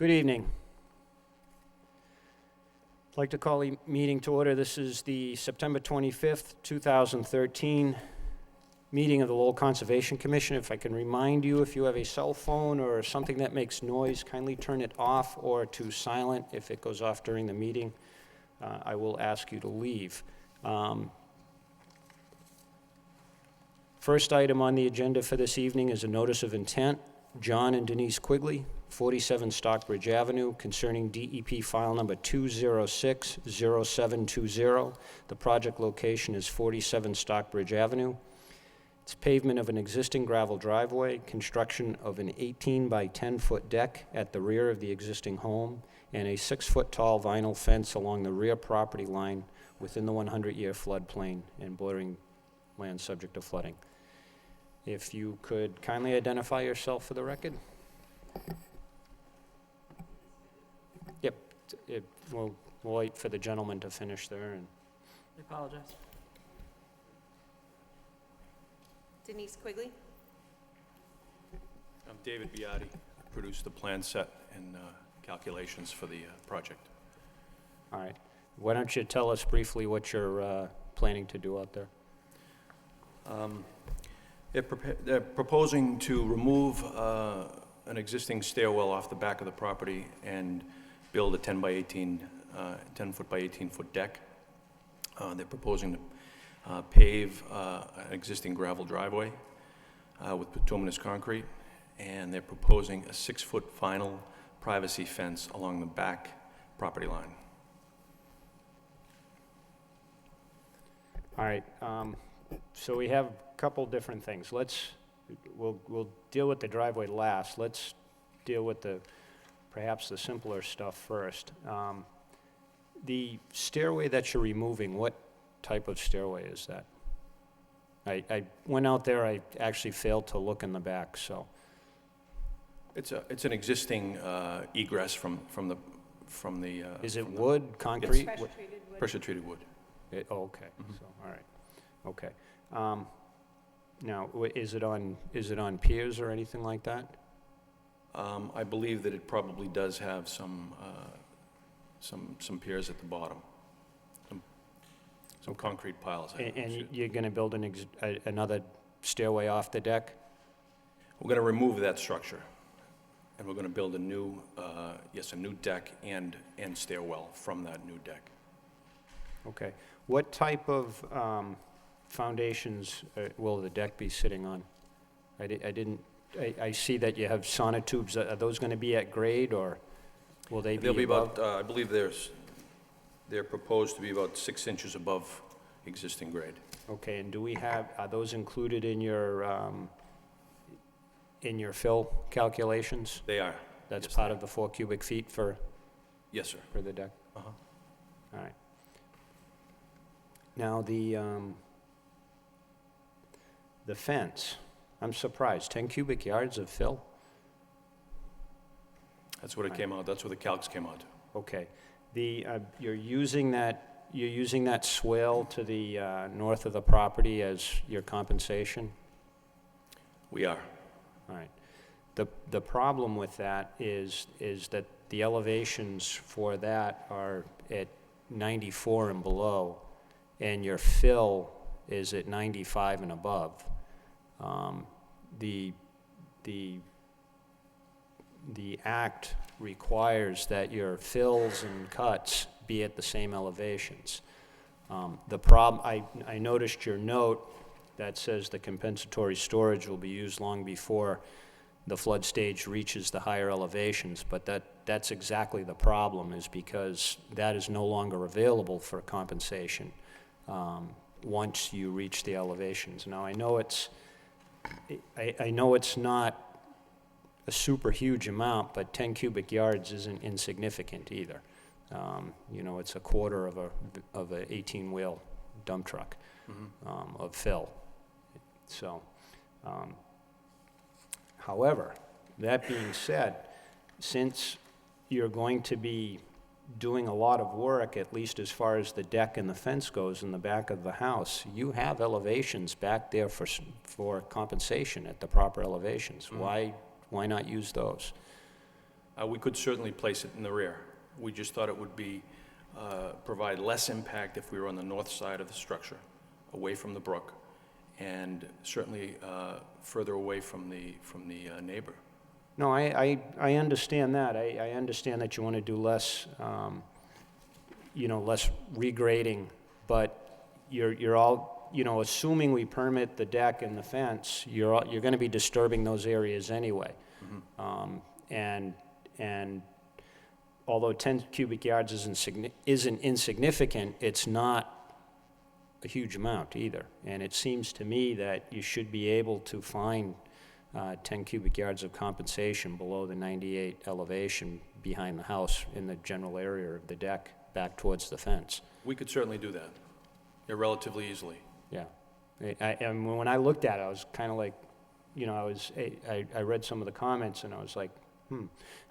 Good evening. I'd like to call the meeting to order. This is the September 25th, 2013 meeting of the Lowell Conservation Commission. If I can remind you, if you have a cell phone or something that makes noise, kindly turn it off or to silent. If it goes off during the meeting, I will ask you to leave. First item on the agenda for this evening is a notice of intent. John and Denise Quigley, 47 Stockbridge Avenue, concerning DEP file number 2060720. The project location is 47 Stockbridge Avenue. It's pavement of an existing gravel driveway, construction of an 18 by 10 foot deck at the rear of the existing home, and a 6 foot tall vinyl fence along the rear property line within the 100-year floodplain and bordering land subject to flooding. If you could kindly identify yourself for the record. Yep, we'll wait for the gentleman to finish there. And I apologize. Denise Quigley. I'm David Biatti, produced the plan set and calculations for the project. all right, why don't you tell us briefly what you're planning to do out there? They're proposing to remove an existing stairwell off the back of the property and build a 10 foot by 18 foot deck. They're proposing to pave an existing gravel driveway with bituminous concrete, and they're proposing a 6 foot vinyl privacy fence along the back property line. All right, so we have a couple different things. We'll deal with the driveway last. Let's deal with perhaps the simpler stuff first. The stairway that you're removing, what type of stairway is that? I went out there, I actually failed to look in the back, so. It's an existing egress from the. Is it wood, concrete? Pressure treated wood. Pressure treated wood. Okay, so, all right, okay. Now, is it on piers or anything like that? I believe that it probably does have some piers at the bottom, some concrete piles. And you're going to build another stairway off the deck? We're going to remove that structure, and we're going to build a new deck and stairwell from that new deck. Okay. What type of foundations will the deck be sitting on? I see that you have sonotubes. Are those going to be at grade, or will they be They'll be above? about, I believe they're proposed to be about 6 inches above existing grade. Okay, and are those included in your fill calculations? They are. That's Yes, part they of the 4 cubic feet for Yes, sir. the deck? Uh-huh. All right. Now, the fence, I'm surprised, 10 cubic yards of fill? That's what it came out, that's what the calcs came out to. Okay. You're using that swale to the north of the property as your compensation? We are. All right. The problem with that is that the elevations for that are at 94 and below, and your fill is at 95 and above. The act requires that your fills and cuts be at the same elevations. The problem, I noticed your note that says the compensatory storage will be used long before the flood stage reaches the higher elevations, but that's exactly the problem, is because that is no longer available for compensation once you reach the elevations. Now, I know it's not a super huge amount, but 10 cubic yards isn't insignificant either. It's a quarter of a 18-wheel dump truck of fill. So, however, that being said, since you're going to be doing a lot of work, at least as far as the deck and the fence goes in the back of the house, you have elevations back there for compensation at the proper elevations. Why not use those? We could certainly place it in the rear. We just thought it would be, provide less impact if we were on the north side of the structure, away from the brook, and certainly further away from the neighbor. No, I understand that. I understand that you want to do less, less regrading, but you're all, assuming we permit the deck and the fence, you're going to be disturbing those areas anyway. And although 10 cubic yards isn't insignificant, it's not a huge amount either. And it seems to me that you should be able to find 10 cubic yards of compensation below the 98 elevation behind the house in the general area of the deck back towards the fence. We could certainly do that, relatively easily. Yeah. And when I looked at it, I was kind of like, I read some of the comments and I was like,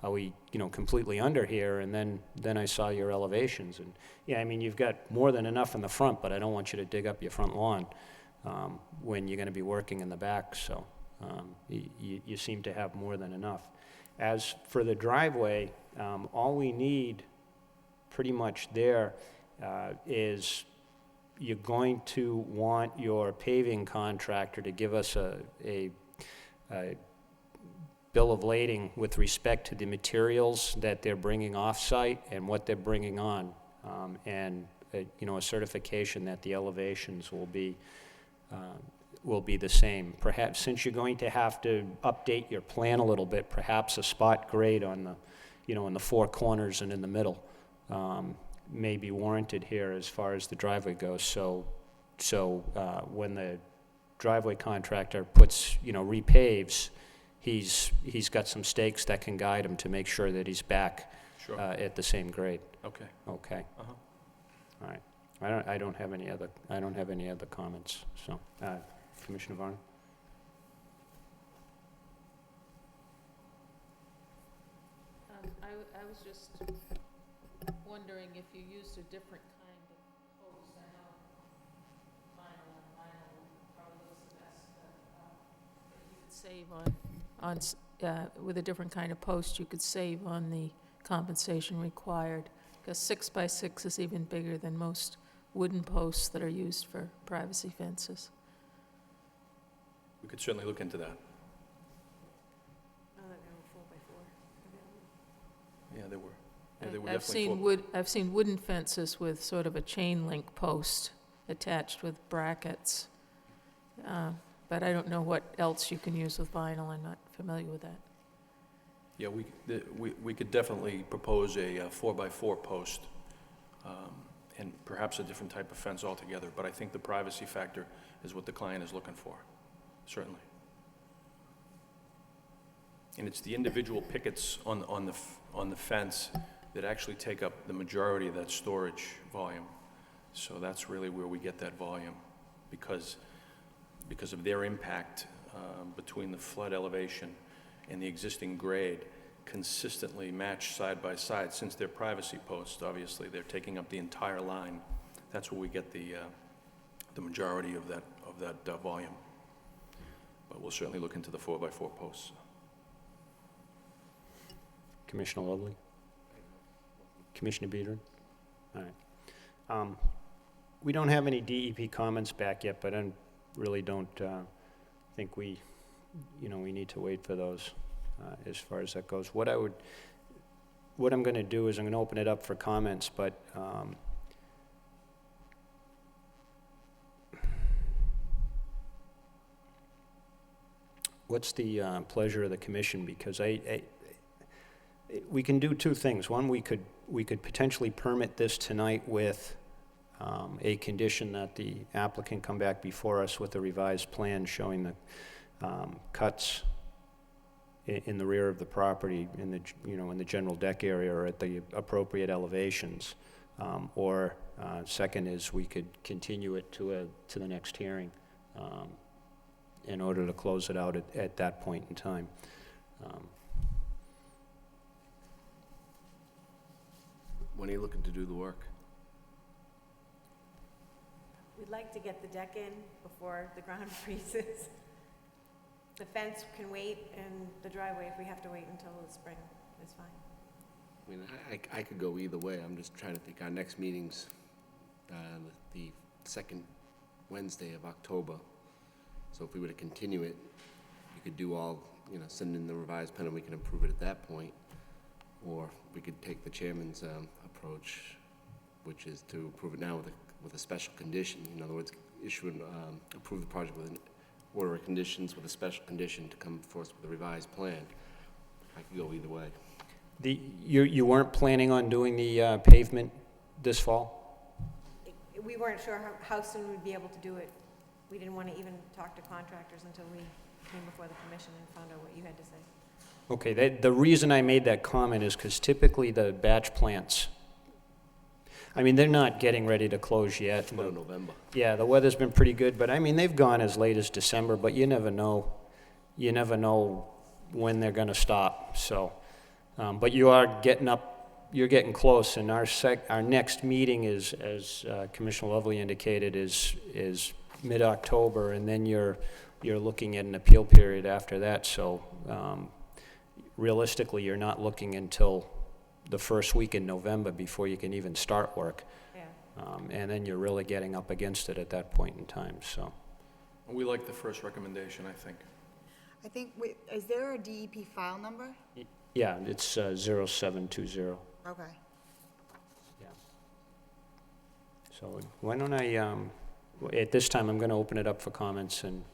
are we, completely under here? And then I saw your elevations. And yeah, I mean, you've got more than enough in the front, but I don't want you to dig up your front lawn when you're going to be working in the back. So you seem to have more than enough. As for the driveway, all we need pretty much there is you're going to want your paving contractor to give us a bill of lading with respect to the materials that they're bringing off-site and what they're bringing on, and a certification that the elevations will be the same. Perhaps, since you're going to have to update your plan a little bit, perhaps a spot grade on the, in the four corners and in the middle may be warranted here as far as the driveway goes. So when the driveway contractor puts, repaves, he's got some stakes that can guide him to make sure that he's back Sure. at the same grade. Okay. Okay. Uh-huh. All right. I don't have any other comments. So, Commissioner Varner? I was just wondering if you used a different kind of post. I know vinyl probably was the best, but you could save with a different kind of post, you could save on the compensation required, because 6 by 6 is even bigger than most wooden posts that are used for privacy fences. We could certainly look into that. Oh, that were 4x4. Yeah, they were. Yeah, they were I've definitely I've seen wooden fences with sort of a chain link post attached with brackets, but I don't know what else you can use with vinyl. I'm not familiar with that. Yeah, we could definitely propose a 4x4 post, and perhaps a different type of fence altogether, but I think the privacy factor is what the client is looking for, certainly. And it's the individual pickets on the fence that actually take up the majority of that storage volume. So that's really where we get that volume, because of their impact between the flood elevation and the existing grade consistently matched side by side. Since they're privacy posts, obviously, they're taking up the entire line. That's where we get the majority of that volume. But we'll certainly look into the 4x4 posts. Commissioner Lovely? Commissioner Biedron? All right. We don't have any DEP comments back yet, but I really don't think we need to wait for those as far as that goes. What I'm going to do is I'm going to open it up for comments, but what's the pleasure of the commission? Because we can do two things. One, we could potentially permit this tonight with a condition that the applicant come back before us with a revised plan showing the cuts in the rear of the property, in the general deck area or at the appropriate elevations. Or second is we could continue it to the next hearing in order to close it out at that point in time. When are you looking to do the work? We'd like to get the deck in before the ground freezes. The fence can wait, and the driveway, if we have to wait until the spring, is fine. I mean, I could go either way. I'm just trying to think. Our next meeting's the second Wednesday of October. So if we were to continue it, you could do all, send in the revised plan and we can approve it at that point. Or we could take the chairman's approach, which is to approve it now with a special condition. In other words, approve the project with an order of conditions with a special condition to come before us with a revised plan. I could go either way. You weren't planning on doing the pavement this fall? We weren't sure how soon we'd be able to do it. We didn't want to even talk to contractors until we came before the commission and found out what you had to say. Okay, the reason I made that comment is because typically the batch plants, I mean, they're not getting ready to close yet. About in November. Yeah, the weather's been pretty good, but I mean, they've gone as late as December, but you never know. You never know when they're going to stop, so. But you're getting close, and our next meeting is, as Commissioner Lovely indicated, is mid-October, and then you're looking at an appeal period after that, so realistically, you're not looking until the first week in November before you can even start work. Yeah. And then you're really getting up against it at that point in time, so. We like the first recommendation, I think. I think, wait, is there a DEP file number? Yeah, it's 0720. Okay. Yeah. So why don't I, at this time, I'm going to open it up for comments, and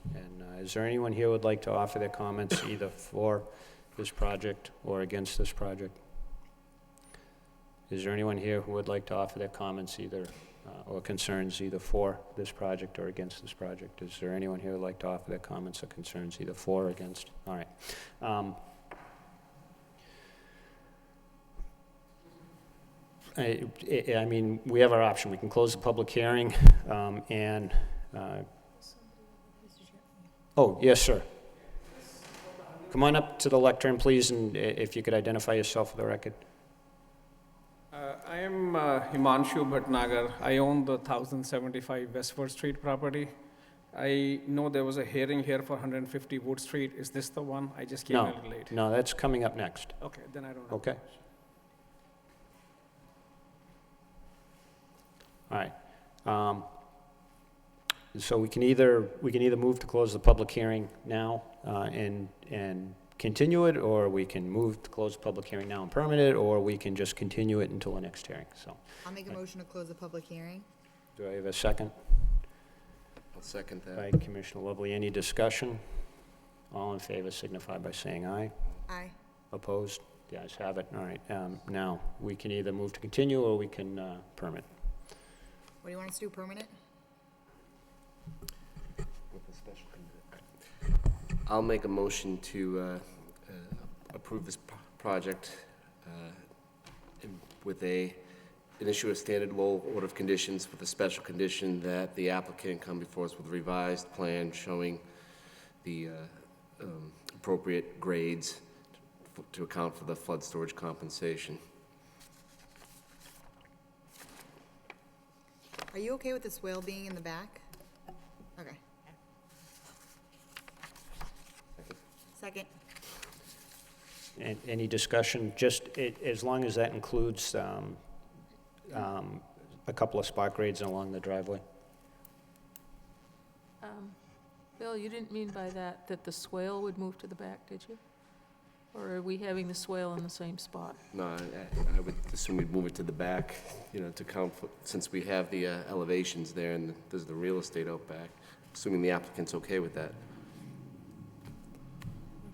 is there anyone here who would like to offer their comments either for this project or against this project? Is there anyone here who would like to offer their comments either, or concerns either for this project or against this project? Is there anyone here who would like to offer their comments or concerns either for or against? All right. I mean, we have our option. We can close the public hearing, and, oh, yes, sir. Come on up to the lectern, please, and if you could identify yourself for the record. I am Himanshu Bhatnagar. I own the 1075 Westford Street property. I know there was a hearing here for 150 Wood Street. Is this the one? I just came a little late. No, that's coming up next. Okay, then I don't have Okay. a question. All right. So we can either move to close the public hearing now and continue it, or we can move to close the public hearing now and permit it, or we can just continue it until the next hearing. So, I'll make a motion to close the public hearing. do I have a second? I'll second that. By Commissioner Lovely. Any discussion? All in favor signify by saying aye. Aye. Opposed? The ayes have it. All right. Now, we can either move to continue or we can permit. What do you want us to do, permanent? With a special condition. I'll make a motion to approve this project with an issue a standard Lowell order of conditions with a special condition that the applicant come before us with a revised plan showing the appropriate grades to account for the flood storage compensation. Are you okay with the swale being in the back? Okay. Second. And any discussion, just as long as that includes a couple of spot grades along the driveway? Bill, you didn't mean by that the swale would move to the back, did you? Or are we having the swale in the same spot? No, I would assume we'd move it to the back, to count for, since we have the elevations there and there's the real estate out back, assuming the applicant's okay with that.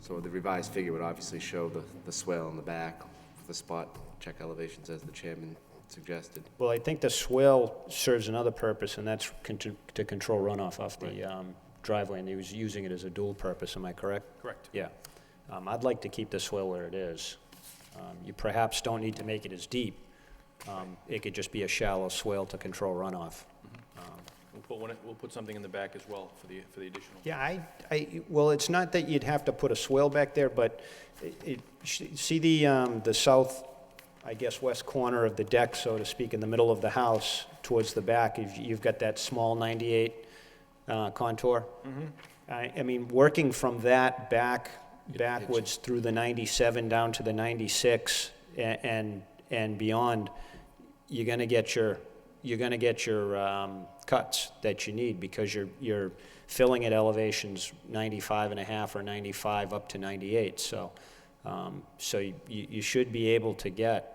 So the revised figure would obviously show the swale in the back, the spot check elevations as the chairman suggested. Well, I think the swale serves another purpose, and that's to control runoff off the driveway, and he was using it as a dual purpose, am I correct? Correct. Yeah. I'd like to keep the swale where it is. You perhaps don't need to make it as deep. It could just be a shallow swale to control runoff. We'll put something in the back as well for the additional. Yeah, well, it's not that you'd have to put a swale back there, but see the south, I guess, west corner of the deck, so to speak, in the middle of the house, towards the back, you've got that small 98 contour. I mean, working from that back backwards through the 97 down to the 96 and beyond, you're gonna get your cuts that you need, because you're filling at elevations 95 and a half or 95 up to 98. So you should be able to get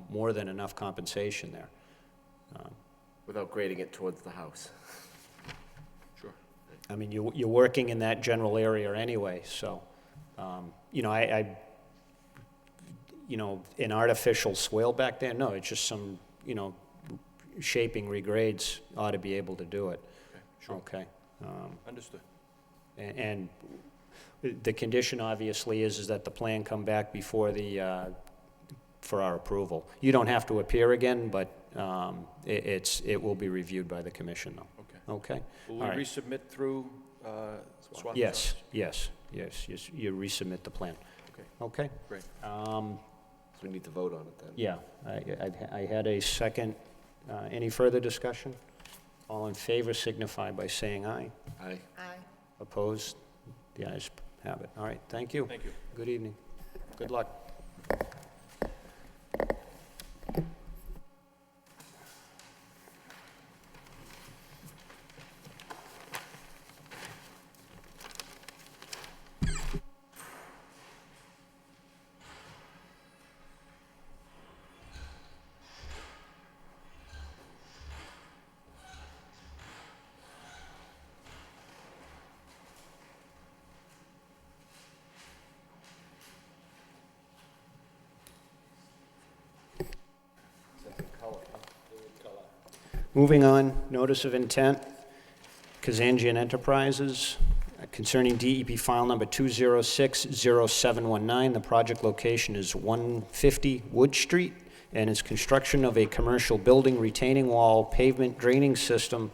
more than enough compensation there. Without grading it towards the house. Sure. I mean, you're working in that general area anyway, so, you know, an artificial swale back there, no, it's just some, you know, shaping regrades ought to be able to do it. Okay, sure. Okay. Understood. And the condition obviously is that the plan come back before for our approval. You don't have to appear again, but it will be reviewed by the commission though. Okay. Okay? Will we All right. resubmit through SWAT? Yes, you resubmit the plan. Okay, Okay? great. So we need to vote on it then. Yeah, I had a second. Any further discussion? All in favor signify by saying aye. Aye. Aye. Opposed? The ayes have it. All right, thank you. Thank you. Good evening. Good luck. Moving on, notice of intent, Kazanjian Enterprises, concerning DEP file number 2060719. The project location is 150 Wood Street, and is construction of a commercial building, retaining wall, pavement draining system,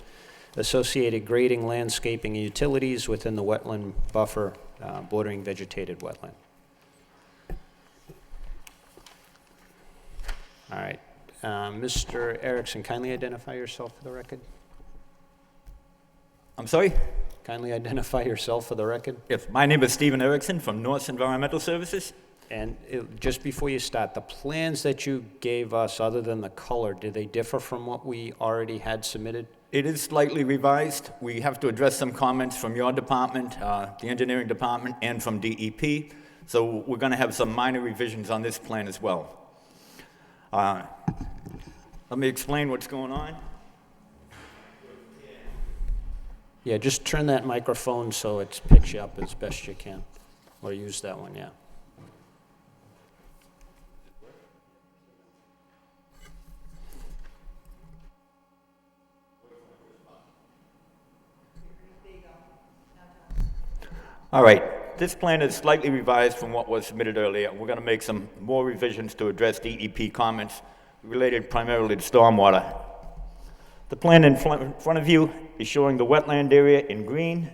associated grading, landscaping, and utilities within the wetland buffer bordering vegetated wetland. All right. Mr. Erickson, kindly identify yourself for the record. I'm sorry? Kindly identify yourself for the record. Yes, my name is Stephen Erickson from Norse Environmental Services. And just before you start, the plans that you gave us, other than the color, do they differ from what we already had submitted? It is slightly revised. We have to address some comments from your department, the engineering department, and from DEP. So we're going to have some minor revisions on this plan as well. Let me explain what's going on. Yeah, just turn that microphone so it picks you up as best you can. Or use that one, yeah. All right, this plan is slightly revised from what was submitted earlier. We're going to make some more revisions to address DEP comments related primarily to stormwater. The plan in front of you is showing the wetland area in green.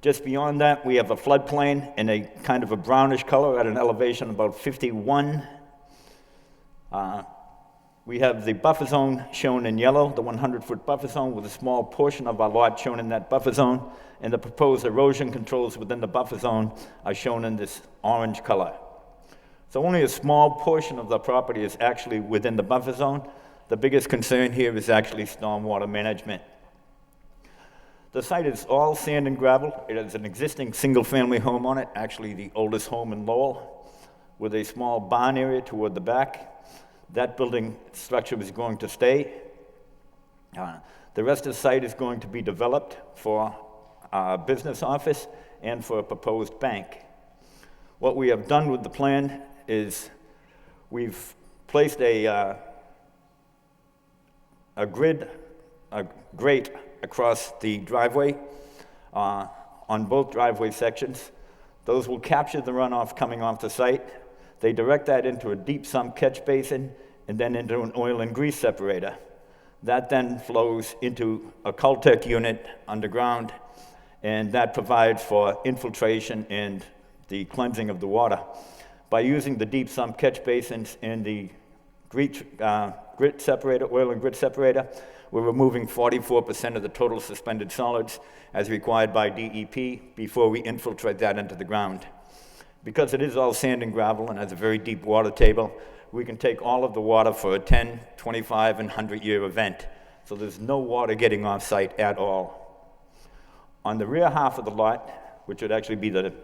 Just beyond that, we have a floodplain in a kind of a brownish color at an elevation about 51. We have the buffer zone shown in yellow, the 100-foot buffer zone, with a small portion of our lot shown in that buffer zone, and the proposed erosion controls within the buffer zone are shown in this orange color. So only a small portion of the property is actually within the buffer zone. The biggest concern here is actually stormwater management. The site is all sand and gravel. It has an existing single-family home on it, actually the oldest home in Lowell, with a small barn area toward the back. That building structure is going to stay. The rest of the site is going to be developed for a business office and for a proposed bank. What we have done with the plan is we've placed a grate across the driveway on both driveway sections. Those will capture the runoff coming off the site. They direct that into a deep sump catch basin and then into an oil and grease separator. That then flows into a Caltech unit underground, and that provides for infiltration and the cleansing of the water. By using the deep sump catch basins and the grit separator, oil and grit separator, we're removing 44% of the total suspended solids as required by DEP before we infiltrate that into the ground. Because it is all sand and gravel and has a very deep water table, we can take all of the water for a 10, 25, and 100-year event. So there's no water getting off site at all. On the rear half of the lot, which would actually be the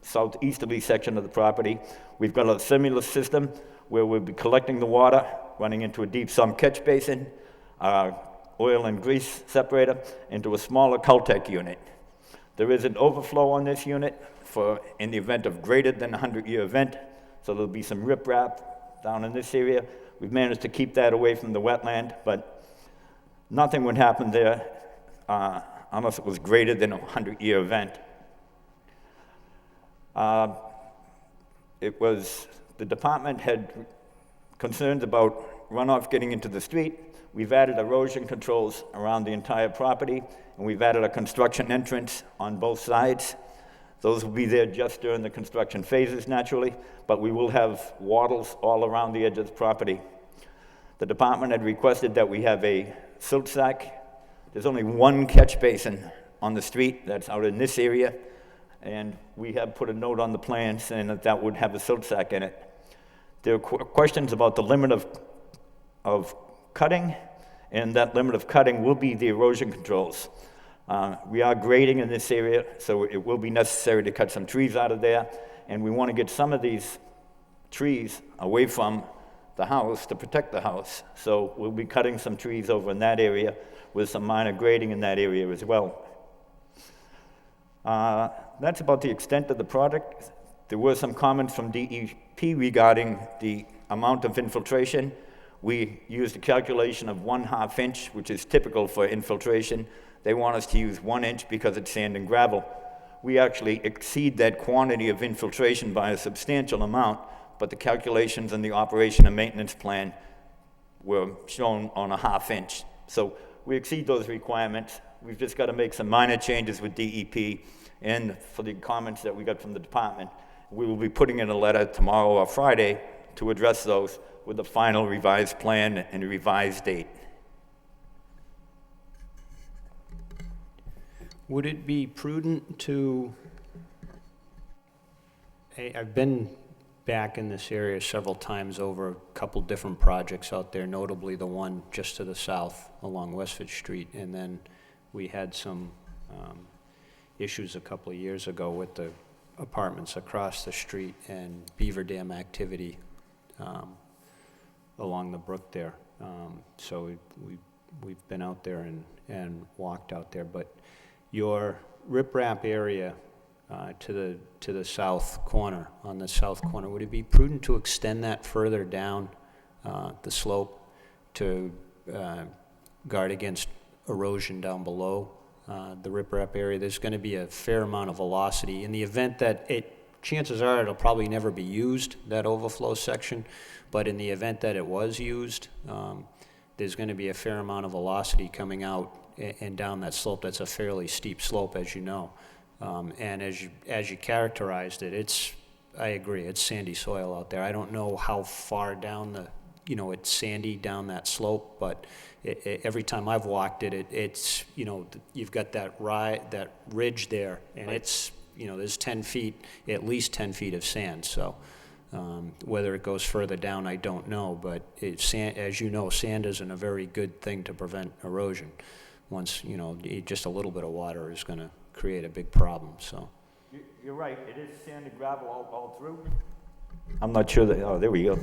southeasterly section of the property, we've got a similar system where we'll be collecting the water, running into a deep sump catch basin, oil and grease separator, into a smaller Caltech unit. There is an overflow on this unit in the event of greater than a 100-year event, so there'll be some riprap down in this area. We've managed to keep that away from the wetland, but nothing would happen there unless it was greater than a 100-year event. The department had concerns about runoff getting into the street. We've added erosion controls around the entire property, and we've added a construction entrance on both sides. Those will be there just during the construction phases, naturally, but we will have wattles all around the edge of the property. The department had requested that we have a silt sack. There's only one catch basin on the street that's out in this area, and we have put a note on the plan saying that that would have a silt sack in it. There are questions about the limit of cutting, and that limit of cutting will be the erosion controls. We are grading in this area, so it will be necessary to cut some trees out of there, and we want to get some of these trees away from the house to protect the house. So we'll be cutting some trees over in that area with some minor grading in that area as well. That's about the extent of the project. There were some comments from DEP regarding the amount of infiltration. We used a calculation of 1/2 inch, which is typical for infiltration. They want us to use 1 inch because it's sand and gravel. We actually exceed that quantity of infiltration by a substantial amount, but the calculations in the operation and maintenance plan were shown on a 1/2 inch. So we exceed those requirements. We've just got to make some minor changes with DEP, and for the comments that we got from the department, we will be putting in a letter tomorrow or Friday to address those with the final revised plan and a revised date. Would it be prudent to, I've been back in this area several times over a couple different projects out there, notably the one just to the south along Westford Street, and then we had some issues a couple of years ago with the apartments across the street and beaver dam activity along the brook there. So we've been out there and walked out there, but your riprap area to the south corner, on the south corner, would it be prudent to extend that further down the slope to guard against erosion down below the riprap area? There's going to be a fair amount of velocity. In the event that chances are it'll probably never be used, that overflow section, but in the event that it was used, there's going to be a fair amount of velocity coming out and down that slope. That's a fairly steep slope, as you know. And as you characterized it, I agree, it's sandy soil out there. I don't know how far down it's sandy down that slope, but every time I've walked it, it's, you've got that ridge there, and it's, there's 10 feet, at least 10 feet of sand. So whether it goes further down, I don't know, but as you know, sand isn't a very good thing to prevent erosion. Once, just a little bit of water is going to create a big problem, so. You're right, it is sand and gravel all through. I'm not sure there we go.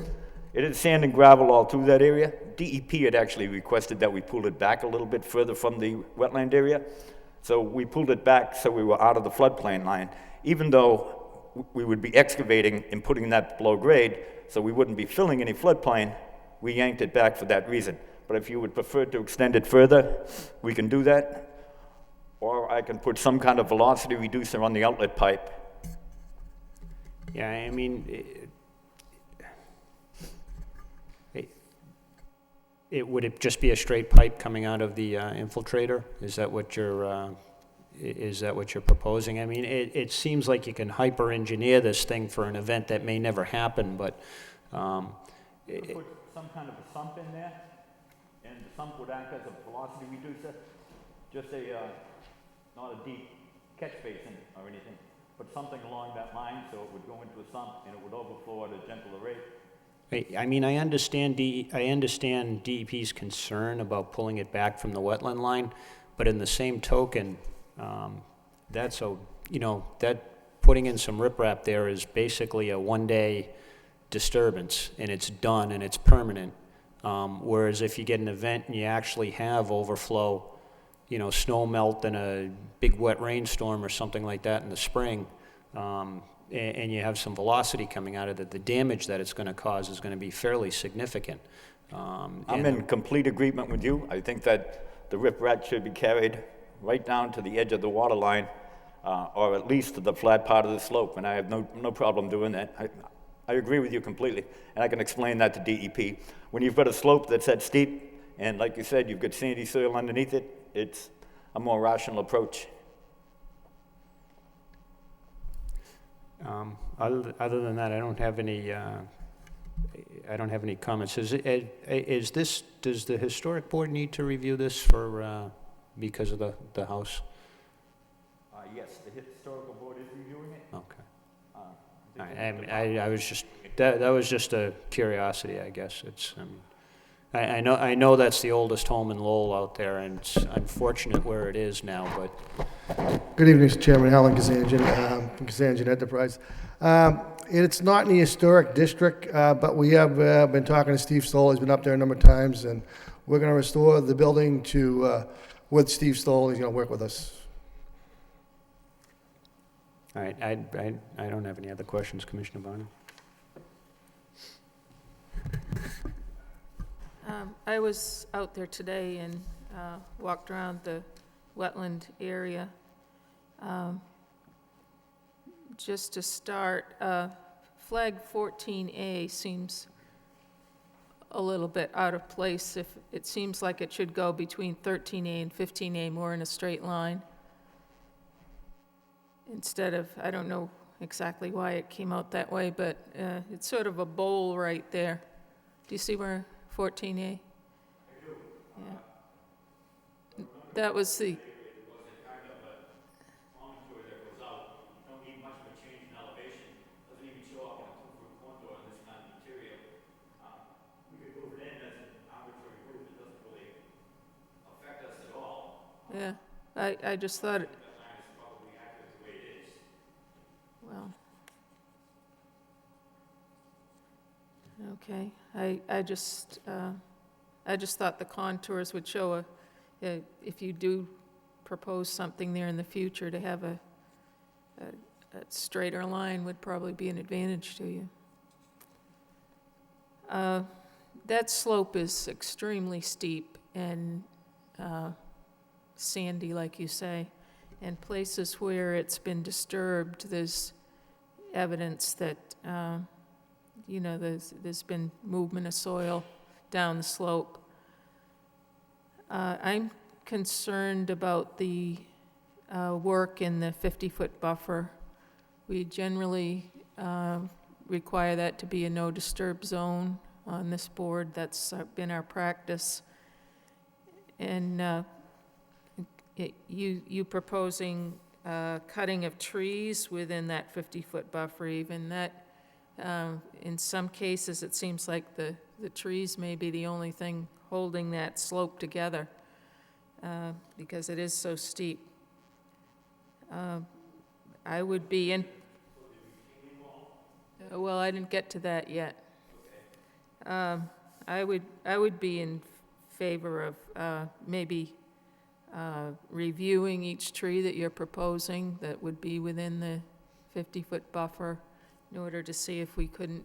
It is sand and gravel all through that area. DEP had actually requested that we pull it back a little bit further from the wetland area. So we pulled it back so we were out of the floodplain line, even though we would be excavating and putting that below grade, so we wouldn't be filling any floodplain. We yanked it back for that reason. But if you would prefer to extend it further, we can do that. Or I can put some kind of velocity reducer on the outlet pipe. Yeah, I mean, would it just be a straight pipe coming out of the infiltrator? Is that what you're proposing? I mean, it seems like you can hyper-engineer this thing for an event that may never happen, but Put some kind of a sump in there, and and the sump would act as a velocity reducer, just not a deep catch basin or anything, but something along that line so it would go into a sump and it would overflow at a gentler rate. I mean, I understand DEP's concern about pulling it back from the wetland line, but in the same token, that's that putting in some riprap there is basically a one-day disturbance, and it's done and it's permanent. Whereas if you get an event and you actually have overflow, snow melt in a big wet rainstorm or something like that in the spring, and you have some velocity coming out of it, the damage that it's going to cause is going to be fairly significant. I'm in complete agreement with you. I think that the riprap should be carried right down to the edge of the water line, or at least to the flat part of the slope, and I have no problem doing that. I agree with you completely, and I can explain that to DEP. When you've got a slope that's that steep, and like you said, you've got sandy soil underneath it, it's a more rational approach. Other than that, I don't have any comments. Does the historic board need to review this because of the house? Yes, the historical board is reviewing it. Okay. I was just, that was just a curiosity, I guess. I know that's the oldest home in Lowell out there, and it's unfortunate where it is now, but Good evening, Mr. Chairman. Alan Kazanjian, from Kazanjian Enterprise. It's not in the historic district, but we have been talking to Steve Stoll. He's been up there a number of times, and we're going to restore the building with Steve Stoll. He's going to work with us. all right, I don't have any other questions, Commissioner Barnum. I was out there today and walked around the wetland area. Just to start, flag 14A seems a little bit out of place. If it seems like it should go between 13A and 15A, more in a straight line. Instead of, I don't know exactly why it came out that way, but it's sort of a bowl right there. Do you see where 14A? I do. Yeah. That was the, yeah, I just thought, well, okay, I just thought the contours would show if you do propose something there in the future, to have a straighter line would probably be an advantage to you. That slope is extremely steep and sandy, like you say, and places where it's been disturbed, there's evidence that, there's been movement of soil down the slope. I'm concerned about the work in the 50-foot buffer. We generally require that to be a no-disturb zone on this board. That's been our practice. And you proposing cutting of trees within that 50-foot buffer, even that, in some cases, it seems like the trees may be the only thing holding that slope together because it is so steep. I would be in, well, I didn't get to that yet. I would be in favor of maybe reviewing each tree that you're proposing that would be within the 50-foot buffer in order to see if we couldn't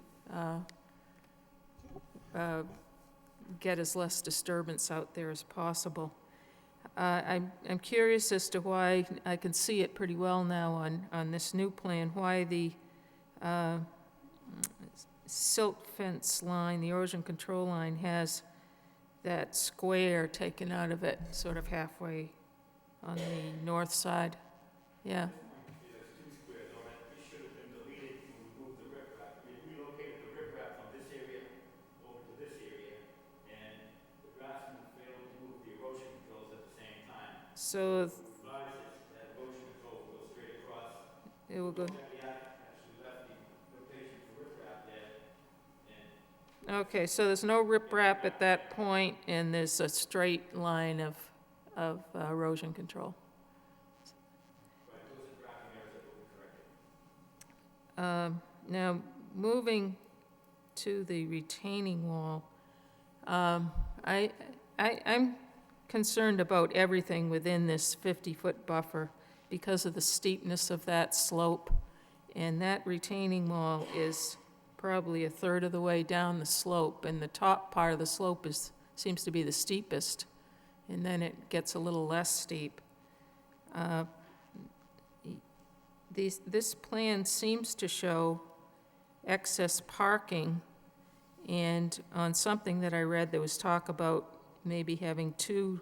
get as less disturbance out there as possible. I'm curious as to why, I can see it pretty well now on this new plan, why the silt fence line, the erosion control line, has that square taken out of it, sort of halfway on the north side. Yeah. So. It will go. Okay, so there's no riprap at that point, and there's a straight line of erosion control. Now, moving to the retaining wall, I'm concerned about everything within this 50-foot buffer because of the steepness of that slope, and that retaining wall is probably a third of the way down the slope, and the top part of the slope seems to be the steepest, and then it gets a little less steep. This plan seems to show excess parking, and on something that I read, there was talk about maybe having 2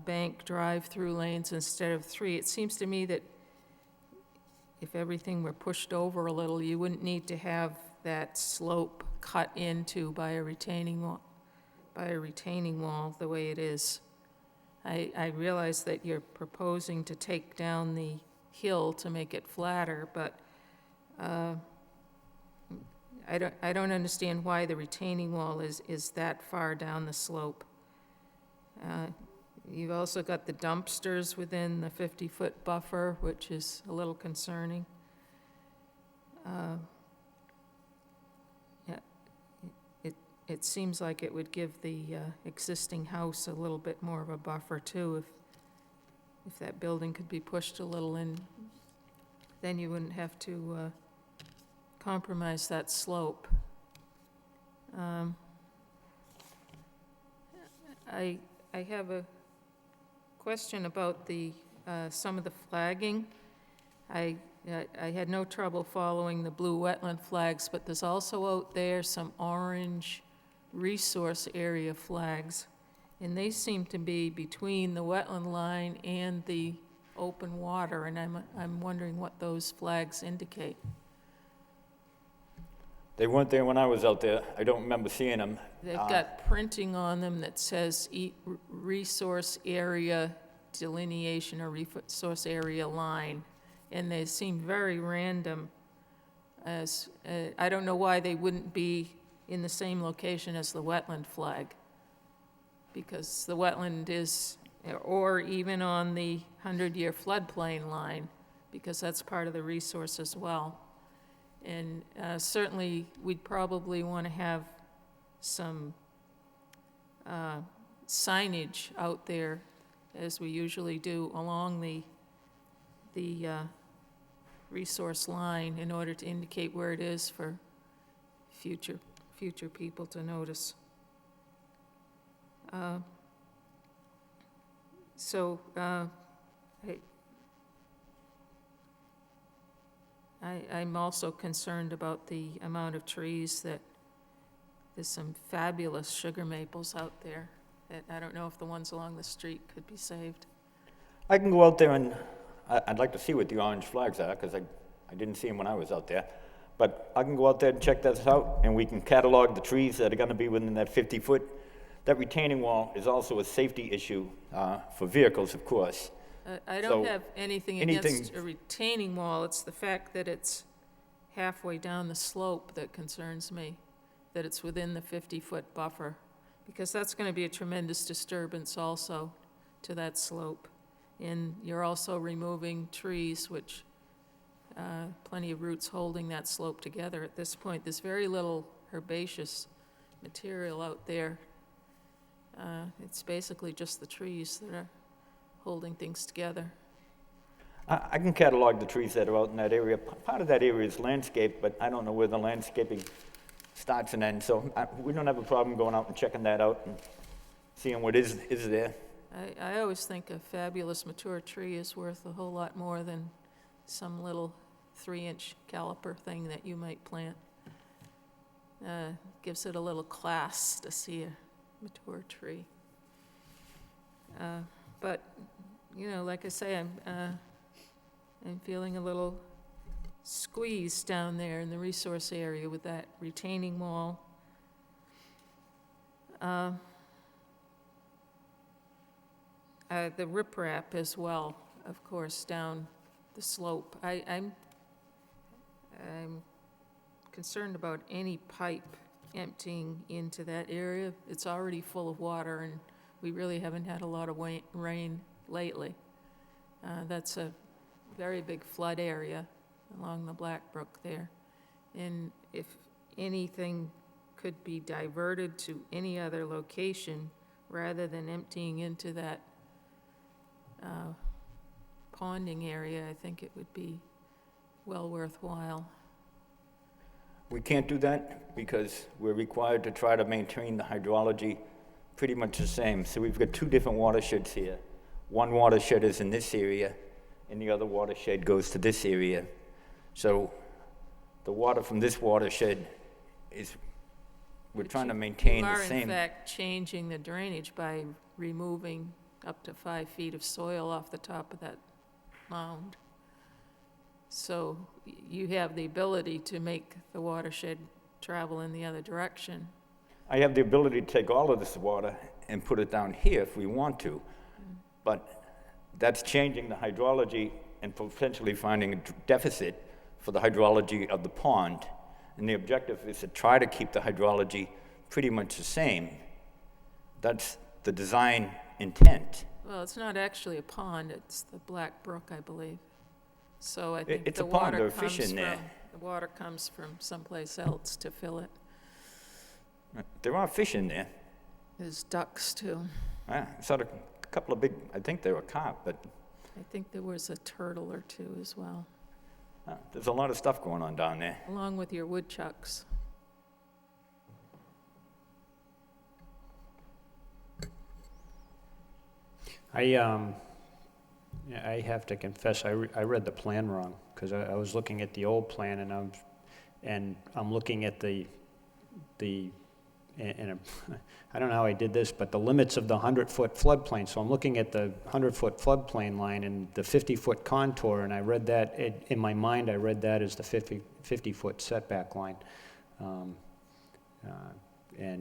bank drive-through lanes instead of 3. It seems to me that if everything were pushed over a little, you wouldn't need to have that slope cut into by a retaining wall, the way it is. I realize that you're proposing to take down the hill to make it flatter, but I don't understand why the retaining wall is that far down the slope. You've also got the dumpsters within the 50-foot buffer, which is a little concerning. It seems like it would give the existing house a little bit more of a buffer too, if that building could be pushed a little in, then you wouldn't have to compromise that slope. I have a question about some of the flagging. I had no trouble following the blue wetland flags, but there's also out there some orange resource area flags, and they seem to be between the wetland line and the open water, and I'm wondering what those flags indicate. They weren't there when I was out there. I don't remember seeing them. They've got printing on them that says resource area delineation or resource area line, and they seem very random. As I don't know why they wouldn't be in the same location as the wetland flag, because the wetland is, or even on the 100-year floodplain line, because that's part of the resource as well. And certainly, we'd probably want to have some signage out there, as we usually do, along the resource line in order to indicate where it is for future people to notice. I'm also concerned about the amount of trees that, there's some fabulous sugar maples out there that I don't know if the ones along the street could be saved. I can go out there and, I'd like to see what the orange flags are, because I didn't see them when I was out there. But I can go out there and check this out, and we can catalog the trees that are gonna be within that 50-foot. That retaining wall is also a safety issue for vehicles, of course. I don't So, have anything anything- against a retaining wall. It's the fact that it's halfway down the slope that concerns me, that it's within the 50-foot buffer, because that's going to be a tremendous disturbance also to that slope. And you're also removing trees, which plenty of roots holding that slope together at this point. There's very little herbaceous material out there. It's basically just the trees that are holding things together. I can catalog the trees that are out in that area. Part of that area is landscape, but I don't know where the landscaping starts and ends, so we don't have a problem going out and checking that out and seeing what is there. I always think a fabulous mature tree is worth a whole lot more than some little 3-inch caliper thing that you might plant. Gives it a little class to see a mature tree. But, you know, like I say, I'm feeling a little squeezed down there in the resource area with that retaining wall. The riprap as well, of course, down the slope. I'm concerned about any pipe emptying into that area. It's already full of water, and we really haven't had a lot of rain lately. That's a very big flood area along the Black Brook there. And if anything could be diverted to any other location rather than emptying into that ponding area, I think it would be well worthwhile. We can't do that because we're required to try to maintain the hydrology pretty much the same. So we've got two different watersheds here. One watershed is in this area, and the other watershed goes to this area. So the water from this watershed is, we're trying to maintain the You are, in same. fact, changing the drainage by removing up to 5 feet of soil off the top of that mound. So you have the ability to make the watershed travel in the other direction. I have the ability to take all of this water and put it down here if we want to, but that's changing the hydrology and potentially finding a deficit for the hydrology of the pond. And the objective is to try to keep the hydrology pretty much the same. That's the design intent. Well, it's not actually a pond, it's the Black Brook, I believe. So I think It's the a pond, water there are comes fish in there. from, the water comes from someplace else to fill it. There are fish in there. There's ducks too. I saw a couple of big, I think they were carp, but I think there was a turtle or two as well, there's a lot of stuff going on down there. along with your woodchucks. I have to confess, I read the plan wrong, because I was looking at the old plan, and I'm looking at I don't know how I did this, but the limits of the 100-foot floodplain. So I'm looking at the 100-foot floodplain line and the 50-foot contour, and I read that, in my mind, I read that as the 50-foot setback line. And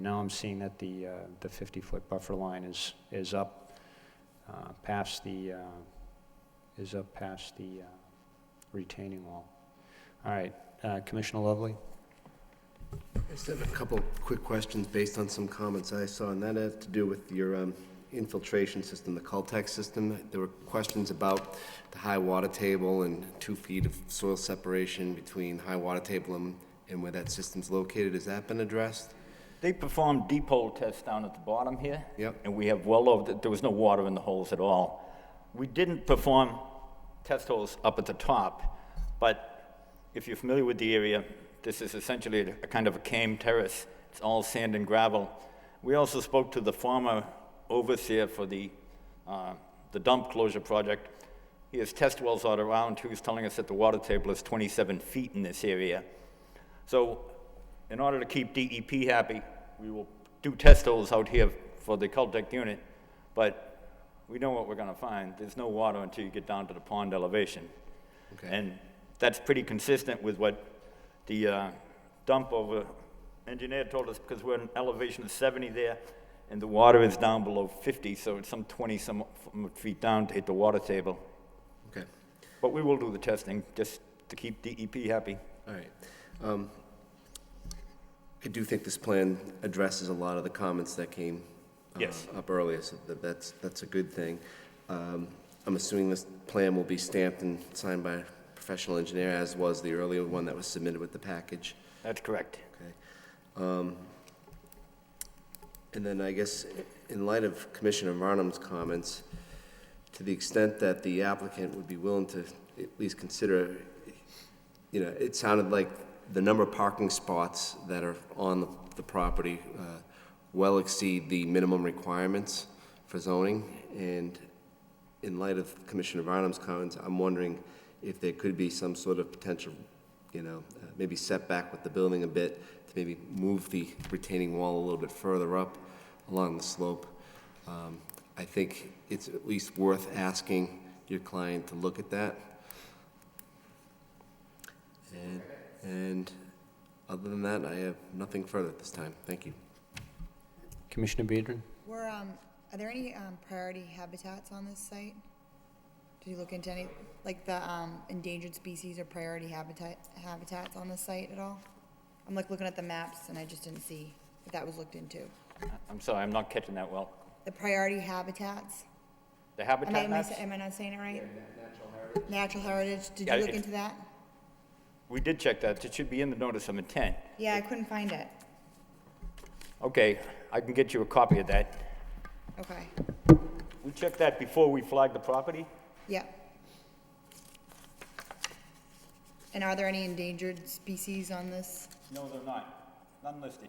now I'm seeing that the 50-foot buffer line is up past the retaining wall. All right, Commissioner Lovely? I just have a couple quick questions based on some comments I saw, and that has to do with your infiltration system, the Cultex system. There were questions about the high water table and 2 feet of soil separation between high water table and where that system's located. Has that been addressed? They performed deep hole tests down at the bottom here. Yep. And we have well over, there was no water in the holes at all. We didn't perform test holes up at the top, but if you're familiar with the area, this is essentially a kind of a cane terrace. It's all sand and gravel. We also spoke to the former overseer for the dump closure project. He has test wells all around. He was telling us that the water table is 27 feet in this area. So in order to keep DEP happy, we will do test holes out here for the Cultec unit, but we know what we're gonna find. There's no water until you get down to the pond elevation. Okay. And that's pretty consistent with what the dump over engineer told us, because we're at an elevation of 70 there, and the water is down below 50, so it's some 20 some feet down to hit the water table. Okay. But we will do the testing just to keep DEP happy. All right. I do think this plan addresses a lot of the comments that came Yes. up earlier, so that's a good thing. I'm assuming this plan will be stamped and signed by a professional engineer, as was the earlier one that was submitted with the package. That's correct. Okay. And then I guess, in light of Commissioner Varnum's comments, to the extent that the applicant would be willing to at least consider, it sounded like the number of parking spots that are on the property well exceed the minimum requirements for zoning. And in light of Commissioner Varnum's comments, I'm wondering if there could be some sort of potential, maybe setback with the building a bit to maybe move the retaining wall a little bit further up along the slope. I think it's at least worth asking your client to look at that. And other than that, I have nothing further at this time. Thank you. Commissioner Biedron? We're Are there any priority habitats on this site? Did you look into any, like the endangered species or priority habitats on this site at all? I'm like looking at the maps and I just didn't see if that was looked into. I'm sorry, I'm not catching that well. The priority habitats? The habitat maps? Am I not saying it right? Natural heritage, did Yeah, you look it's- into that? We did check that. It should be in the notice of intent. Yeah, I couldn't find it. Okay, I can get you a copy of that. Okay, We checked that before we flagged the property. yeah. And are there any endangered species on this? No, they're not. None listed.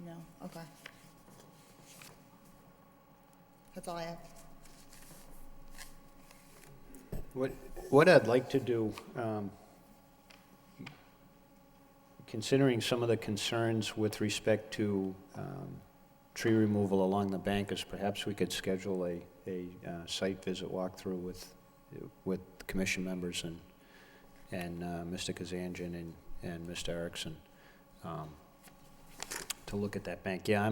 No, okay. That's all I have. What I'd like to do, considering some of the concerns with respect to tree removal along the bank, is perhaps we could schedule a site visit walkthrough with commission members and Mr. Kazanjian and Mr. Erickson to look at that bank. Yeah,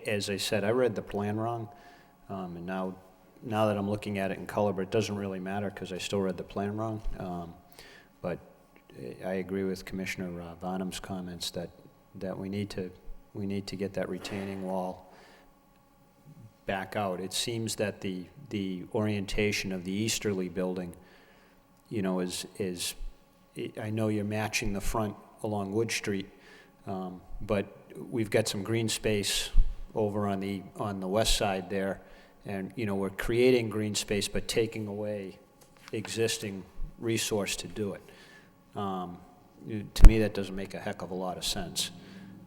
as I said, I read the plan wrong, and now that I'm looking at it in color, but it doesn't really matter because I still read the plan wrong. But I agree with Commissioner Bonham's comments that we need to get that retaining wall back out. It seems that the orientation of the easterly building, you know, is I know you're matching the front along Wood Street, but we've got some green space over on the west side there, and you know, we're creating green space but taking away existing resource to do it. To me, that doesn't make a heck of a lot of sense.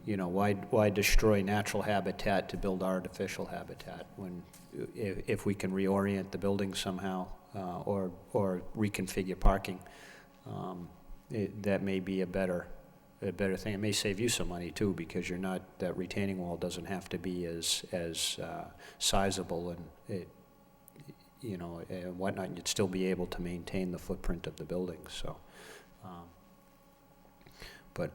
You know, why destroy natural habitat to build artificial habitat when if we can reorient the building somehow or reconfigure parking, that may be a better thing. It may save you some money too, because that retaining wall doesn't have to be as sizable and you know, and whatnot. You'd still be able to maintain the footprint of the building. So, but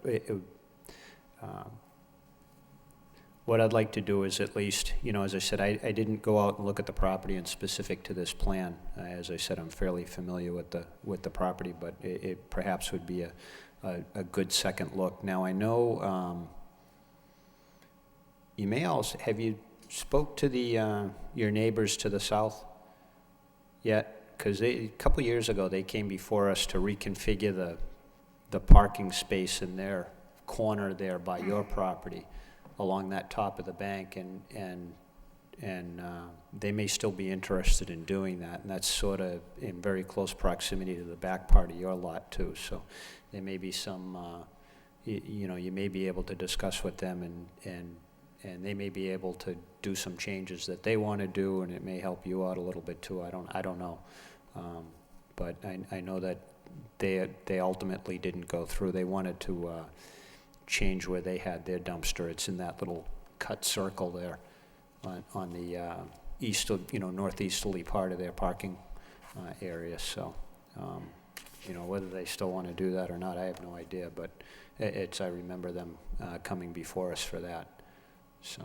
what I'd like to do is at least, you know, as I said, I didn't go out and look at the property and specific to this plan. As I said, I'm fairly familiar with the property, but it perhaps would be a good second look. Now, I know you may also, have you spoke to your neighbors to the south yet? Because a couple years ago, they came before us to reconfigure the parking space in their corner there by your property along that top of the bank, and they may still be interested in doing that, and that's sort of in very close proximity to the back part of your lot too. So there may be some, you know, you may be able to discuss with them, and they may be able to do some changes that they want to do, and it may help you out a little bit too. I don't know, but I know that they ultimately didn't go through. They wanted to change where they had their dumpster. It's in that little cut circle there on the northeasterly part of their parking area. So, you know, whether they still want to do that or not, I have no idea. But I remember them coming before us for that. So,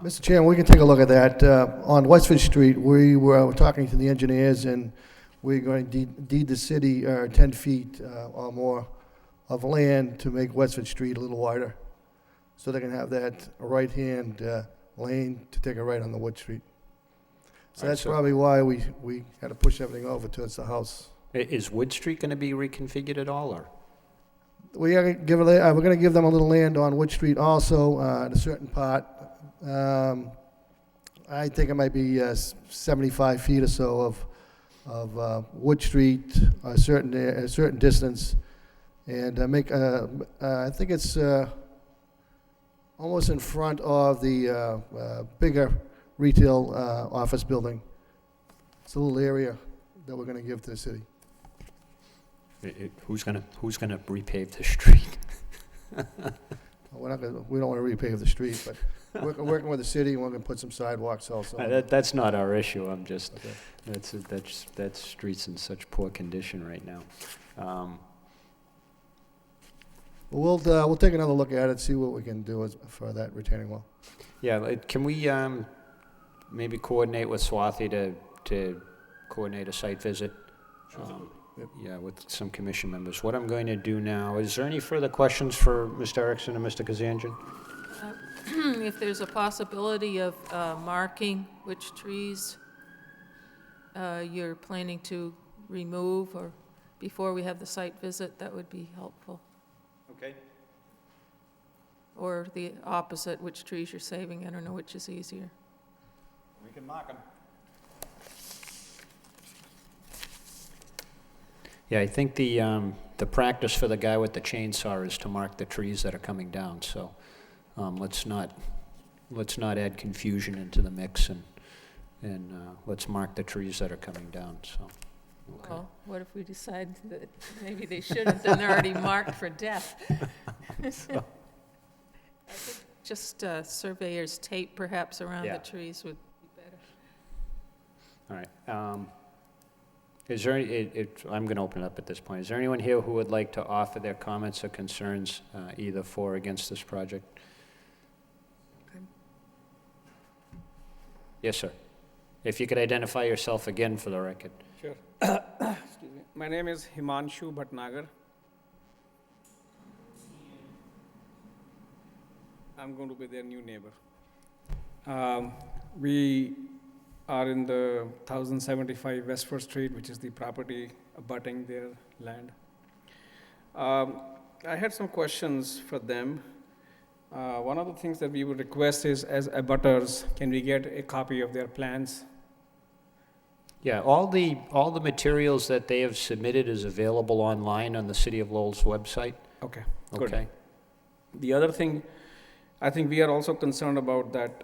Mr. Chairman, we can take a look at that. On Westford Street, we were talking to the engineers, and we're going to deed the city 10 feet or more of land to make Westford Street a little wider, so they can have that right-hand lane to take a right on the Wood Street. So Right, that's so- probably why we had to push everything over towards the house. is Wood Street going to be reconfigured at all, or? We're going to give them a little land on Wood Street also, at a certain part. I think it might be 75 feet or so of Wood Street, a certain distance, and I think it's almost in front of the bigger retail office building. It's a little area that we're going to give to the city. Who's gonna repave the street? We don't want to repave the street, but working with the city, we're going to put some sidewalks also. That's not our issue. I'm just, that street's in such poor condition right now. We'll take another look at it, see what we can do for that retaining wall. Yeah, can we maybe coordinate with Swathi to coordinate a site visit. Yeah, with some commission members. What I'm going to do now, is there any further questions for Mr. Erickson and Mr. Kazanjian? If there's a possibility of marking which trees you're planning to remove, or before we have the site visit, that would be helpful. Okay. Or the opposite, which trees you're saving, I don't know which is easier. We can mark them. Yeah, I think the practice for the guy with the chainsaw is to mark the trees that are coming down, so let's not add confusion into the mix, and let's mark the trees that are coming down, so. Okay. Well, what if we decide that maybe they shouldn't, and they're already marked for death? I think just surveyor's tape perhaps around Yeah. the trees would be better. All right. Is there any, I'm going to open it up at this point. Is there anyone here who would like to offer their comments or concerns, either for or against this project? Yes, sir. If you could identify yourself again for the record. Sure. Excuse me. My name is Himanshu Bhatnagar. I'm going to be their new neighbor. We are in the 1075 Westford Street, which is the property abutting their land. I had some questions for them. One of the things that we would request is, as abutters, can we get a copy of their plans? Yeah, all the materials that they have submitted is available online on the City of Lowell's website. Okay, good. Okay. The other thing, I think we are also concerned about that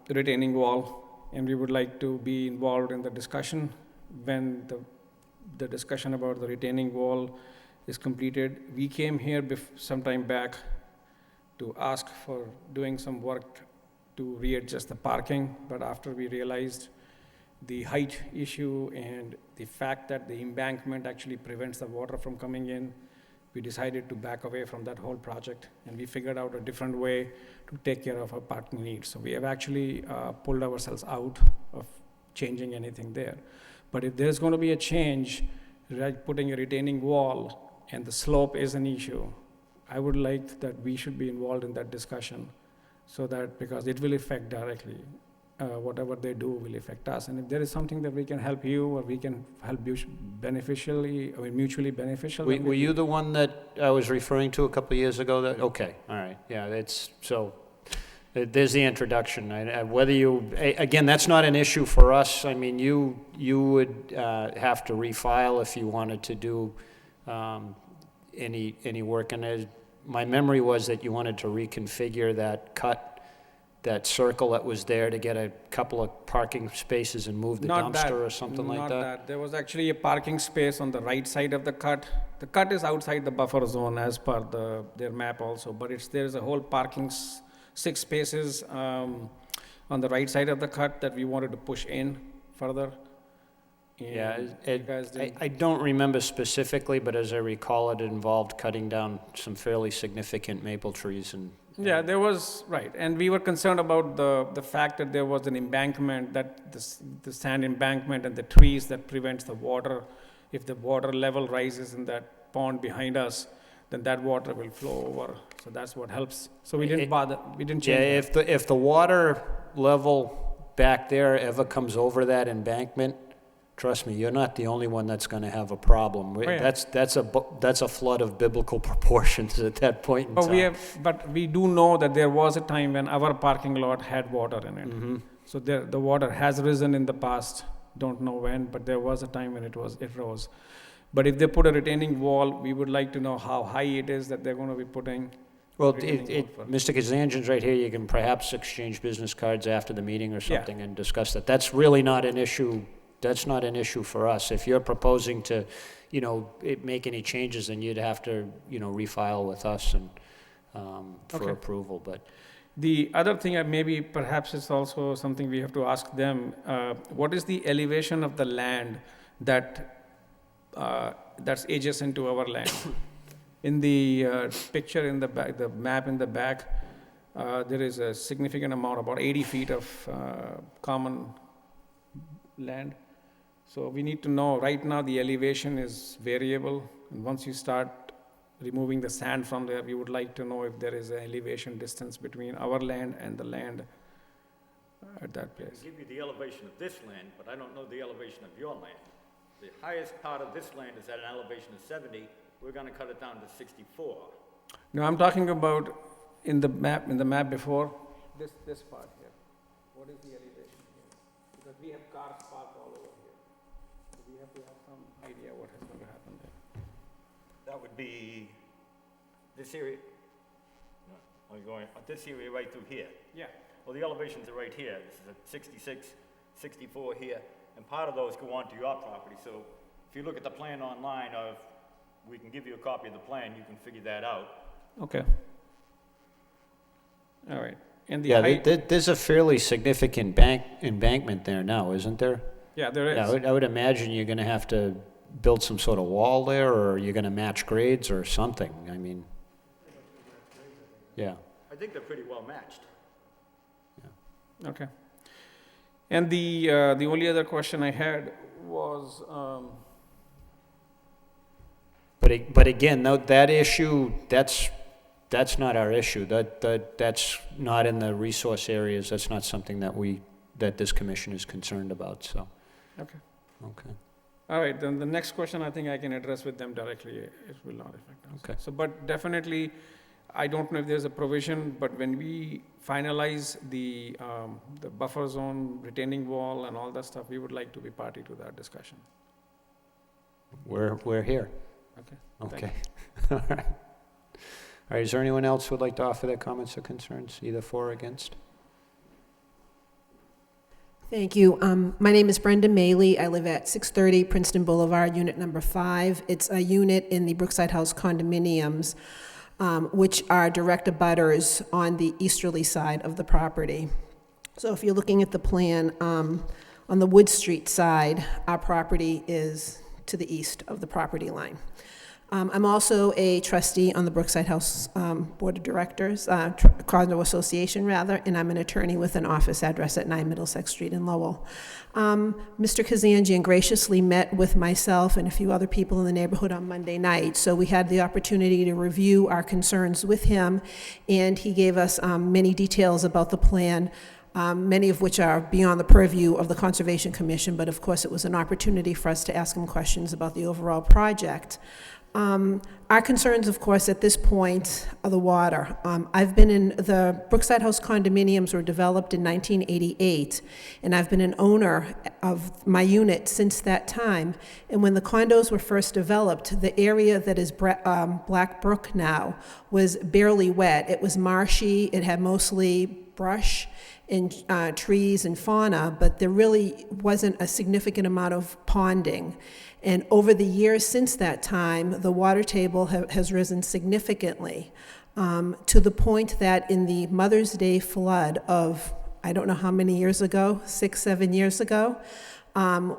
retaining wall, and we would like to be involved in the discussion when the discussion about the retaining wall is completed. We came here some time back to ask for doing some work to readjust the parking, but after we realized the height issue and the fact that the embankment actually prevents the water from coming in, we decided to back away from that whole project, and we figured out a different way to take care of our parking needs. So we have actually pulled ourselves out of changing anything there. But if there's going to be a change, like putting a retaining wall, and the slope is an issue, I would like that we should be involved in that discussion, so that, because it will affect directly, whatever they do will affect us. And if there is something that we can help you, or we can help you beneficially, or mutually beneficial. Were you the one that I was referring to a couple of years ago? Okay, all right, yeah, there's the introduction. Whether you, again, that's not an issue for us. I mean, you would have to refile if you wanted to do any work. And my memory was that you wanted to reconfigure that circle that was there to get a couple of parking spaces and move the dumpster or something like that? Not that. There was actually a parking space on the right side of the cut. The cut is outside the buffer zone as per their map also, but there's a whole parking, 6 spaces on the right side of the cut that we wanted to push in further. Yeah, You guys didn't- I don't remember specifically, but as I recall, it involved cutting down some fairly significant maple trees and. Yeah, there was, right, and we were concerned about the fact that there was an embankment, that the sand embankment and the trees that prevents the water. If the water level rises in that pond behind us, then that water will flow over, so that's what helps. So we didn't bother, we didn't Yeah, change that. if the water level back there ever comes over that embankment, trust me, you're not the only one that's gonna have a problem. yeah. That's a flood of biblical proportions at that point in time. But we do know that there was a time when our parking lot had water in it. Mm-hmm. So the water has risen in the past, don't know when, but there was a time when it rose. But if they put a retaining wall, we would like to know how high it is that they're gonna be putting. Well, retaining wall for. Mr. Kazanjian's right here, you can perhaps exchange business cards after the meeting or something and discuss that. That's really not an issue. That's not an issue for us. If you're proposing to, make any changes, then you'd have to, refile with us and, for Okay. approval, but. The other thing, maybe perhaps it's also something we have to ask them, what is the elevation of the land that's adjacent to our land? In the picture in the back, the map in the back, There is a significant amount, about 80 feet of common land. So we need to know, right now the elevation is variable, and once you start removing the sand from there, we would like to know if there is an elevation distance between our land and the land at that I place. can give you the elevation of this land, but I don't know the elevation of your land. The highest part of this land is at an elevation of 70. We're gonna cut it down to 64. No, I'm talking about in the map before, this part here. What is the elevation here? Because we have cars parked all over here. So we have to have some idea what is going to happen there. That would be this area, no, I'm going, this area right through here. Yeah. Well, the elevations are right here. This is at 66, 64 here, and part of those go onto your property. So if you look at the plan online, or if we can give you a copy of the plan, you can figure that out. Okay. All right. And the Yeah, height, there's a fairly significant embankment there now, isn't there? yeah, there is. Yeah, I would imagine you're gonna have to build some sort of wall there, or you're gonna match grades or something, I mean. Yeah, I think they're pretty well matched. Okay. And the only other question I had was, but again, that issue, that's not our issue, that's not in the resource areas, that's not something that this commission is concerned about, so, okay. okay. All right, then the next question I think I can address with them directly. It will not affect us. Okay. So, but definitely, I don't know if there's a provision, but when we finalize the buffer zone, retaining wall and all that stuff, we would like to be party to that discussion. We're here. Okay. Okay. All right. All right, is there anyone else who would like to offer their comments or concerns, either for or against? Thank you. My name is Brenda Maley. I live at 630 Princeton Boulevard, unit number 5. It's a unit in the Brookside House condominiums, which are direct abutters on the easterly side of the property. So if you're looking at the plan, on the Wood Street side, our property is to the east of the property line. I'm also a trustee on the Brookside House Board of Directors, condo association rather, and I'm an attorney with an office address at 9 Middlesex Street in Lowell. Mr. Kazanjian graciously met with myself and a few other people in the neighborhood on Monday night, so we had the opportunity to review our concerns with him, and he gave us many details about the plan, many of which are beyond the purview of the Conservation Commission, but of course it was an opportunity for us to ask him questions about the overall project. Our concerns, of course, at this point are the water. I've been in, the Brookside House condominiums were developed in 1988, and I've been an owner of my unit since that time. And when the condos were first developed, the area that is Black Brook now was barely wet. It was marshy, it had mostly brush and trees and fauna, but there really wasn't a significant amount of ponding. And over the years since that time, the water table has risen significantly, to the point that in the Mother's Day flood of, I don't know how many years ago, 6, 7 years ago,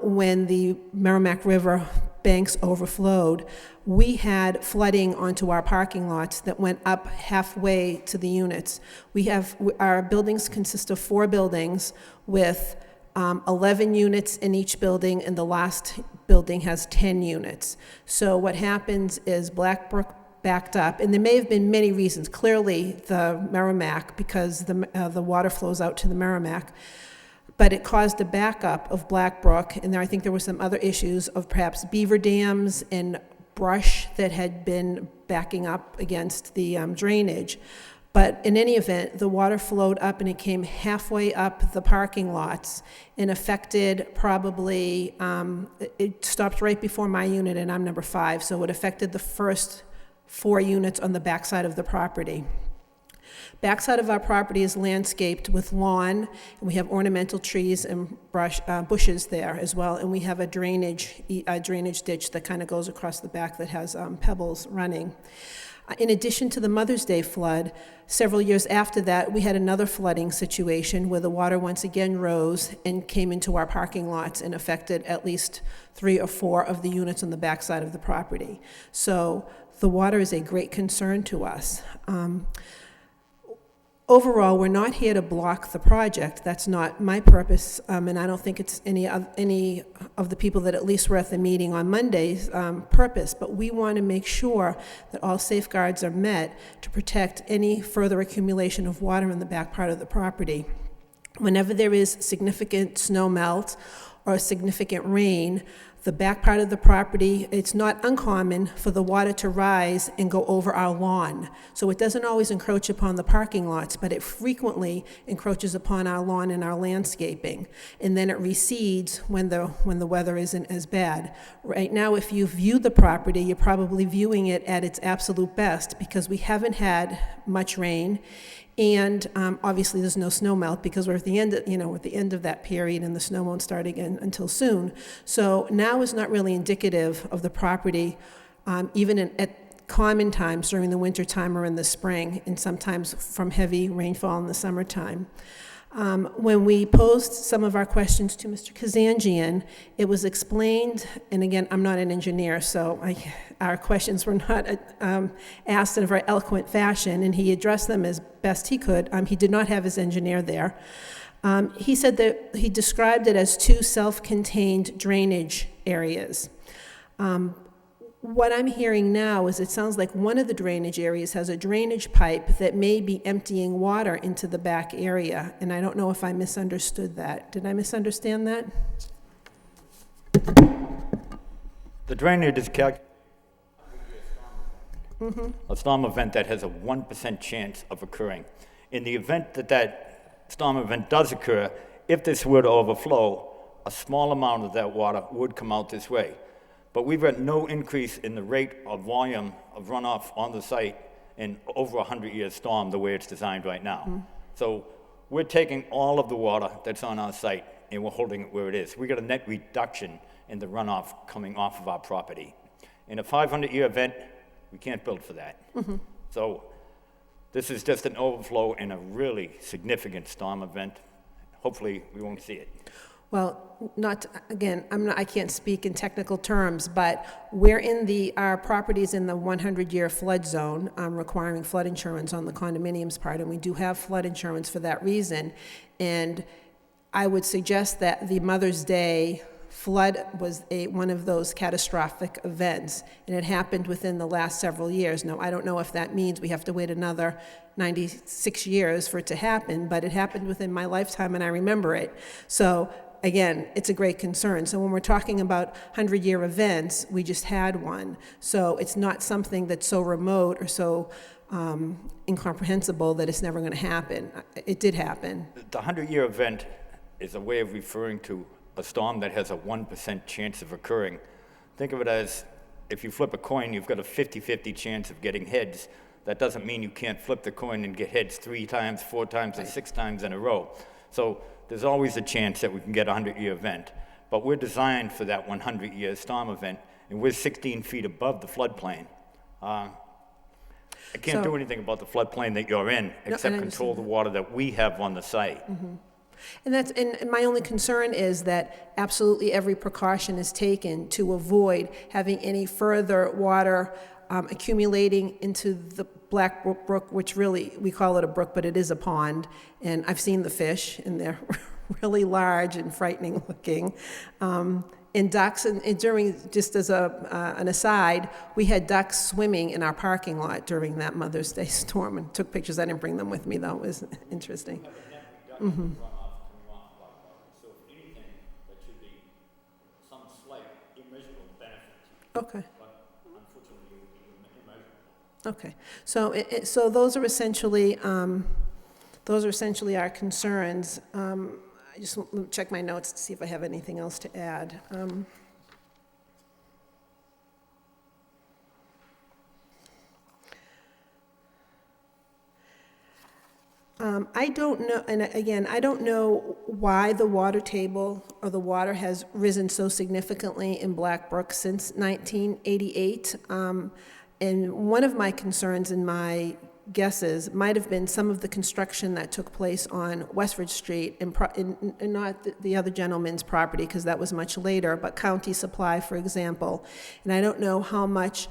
when the Merrimack River banks overflowed, we had flooding onto our parking lots that went up halfway to the units. Our buildings consist of 4 buildings with 11 units in each building, and the last building has 10 units. So what happens is Black Brook backed up, and there may have been many reasons. Clearly, the Merrimack, because the water flows out to the Merrimack, but it caused a backup of Black Brook, and I think there were some other issues of perhaps beaver dams and brush that had been backing up against the drainage. But in any event, the water flowed up and it came halfway up the parking lots and affected probably, it stopped right before my unit, and I'm number 5, so it affected the first 4 units on the backside of the property. Backside of our property is landscaped with lawn, and we have ornamental trees and bushes there as well, and we have a drainage ditch that kind of goes across the back that has pebbles running. In addition to the Mother's Day flood, several years after that, we had another flooding situation where the water once again rose and came into our parking lots and affected at least 3 or 4 of the units on the backside of the property. So the water is a great concern to us. overall, we're not here to block the project. That's not my purpose, and I don't think it's any of the people that at least were at the meeting on Monday's purpose. But we want to make sure that all safeguards are met to protect any further accumulation of water in the back part of the property. Whenever there is significant snow melt or significant rain, the back part of the property, it's not uncommon for the water to rise and go over our lawn. So it doesn't always encroach upon the parking lots, but it frequently encroaches upon our lawn and our landscaping. And then it recedes when the weather isn't as bad. Right now, if you view the property, you're probably viewing it at its absolute best because we haven't had much rain. And obviously, there's no snow melt because we're at the end, at the end of that period, and the snow won't start again until soon. So now is not really indicative of the property, even at common times during the winter time or in the spring, and sometimes from heavy rainfall in the summertime. When we posed some of our questions to Mr. Kazanjian, it was explained, and again, I'm not an engineer, so our questions were not asked in a very eloquent fashion, and he addressed them as best he could. He did not have his engineer there. He said that he described it as 2 self-contained drainage areas. What I'm hearing now is it sounds like one of the drainage areas has a drainage pipe that may be emptying water into the back area, and I don't know if I misunderstood that. Did I misunderstand that? The drainage is calculated a storm event that has a 1% chance of occurring. In the event that that storm event does occur, if this were to overflow, a small amount of that water would come out this way. But we've got no increase in the rate of volume of runoff on the site in over a 100-year storm the way it's designed right now. So we're taking all of the water that's on our site and we're holding it where it is. We got a net reduction in the runoff coming off of our property. In a 500-year event, we can't build for that. So this is just an overflow in a really significant storm event. Hopefully we won't see it. Well, I can't speak in technical terms, but we're our property's in the 100-year flood zone, requiring flood insurance on the condominiums part, and we do have flood insurance for that reason. And I would suggest that the Mother's Day flood was one of those catastrophic events, and it happened within the last several years. Now, I don't know if that means we have to wait another 96 years for it to happen, but it happened within my lifetime, and I remember it. So again, it's a great concern. So when we're talking about 100-year events, we just had one. So it's not something that's so remote or so incomprehensible that it's never going to happen. It did happen. The 100-year event is a way of referring to a storm that has a 1% chance of occurring. Think of it as if you flip a coin, you've got a 50-50 chance of getting heads. That doesn't mean you can't flip the coin and get heads 3 times, 4 times, or 6 times in a row. So there's always a chance that we can get a 100-year event. But we're designed for that 100-year storm event, and we're 16 feet above the floodplain. I can't do anything about the floodplain that you're in, except control the water that we have on the site. And my only concern is that absolutely every precaution is taken to avoid having any further water accumulating into the Black Brook, which really, we call it a brook, but it is a pond. And I've seen the fish, and they're really large and frightening looking. And ducks, and during, just as an aside, we had ducks swimming in our parking lot during that Mother's Day storm, and took pictures. I didn't bring them with me, though. It was interesting. Okay. Okay. So those are essentially our concerns. I just want to check my notes to see if I have anything else to add. I don't know, and again, I don't know why the water table or the water has risen so significantly in Black Brook since 1988. And one of my concerns and my guesses might have been some of the construction that took place on Westford Street, and not the other gentleman's property, because that was much later, but County Supply, for example. And I don't know how much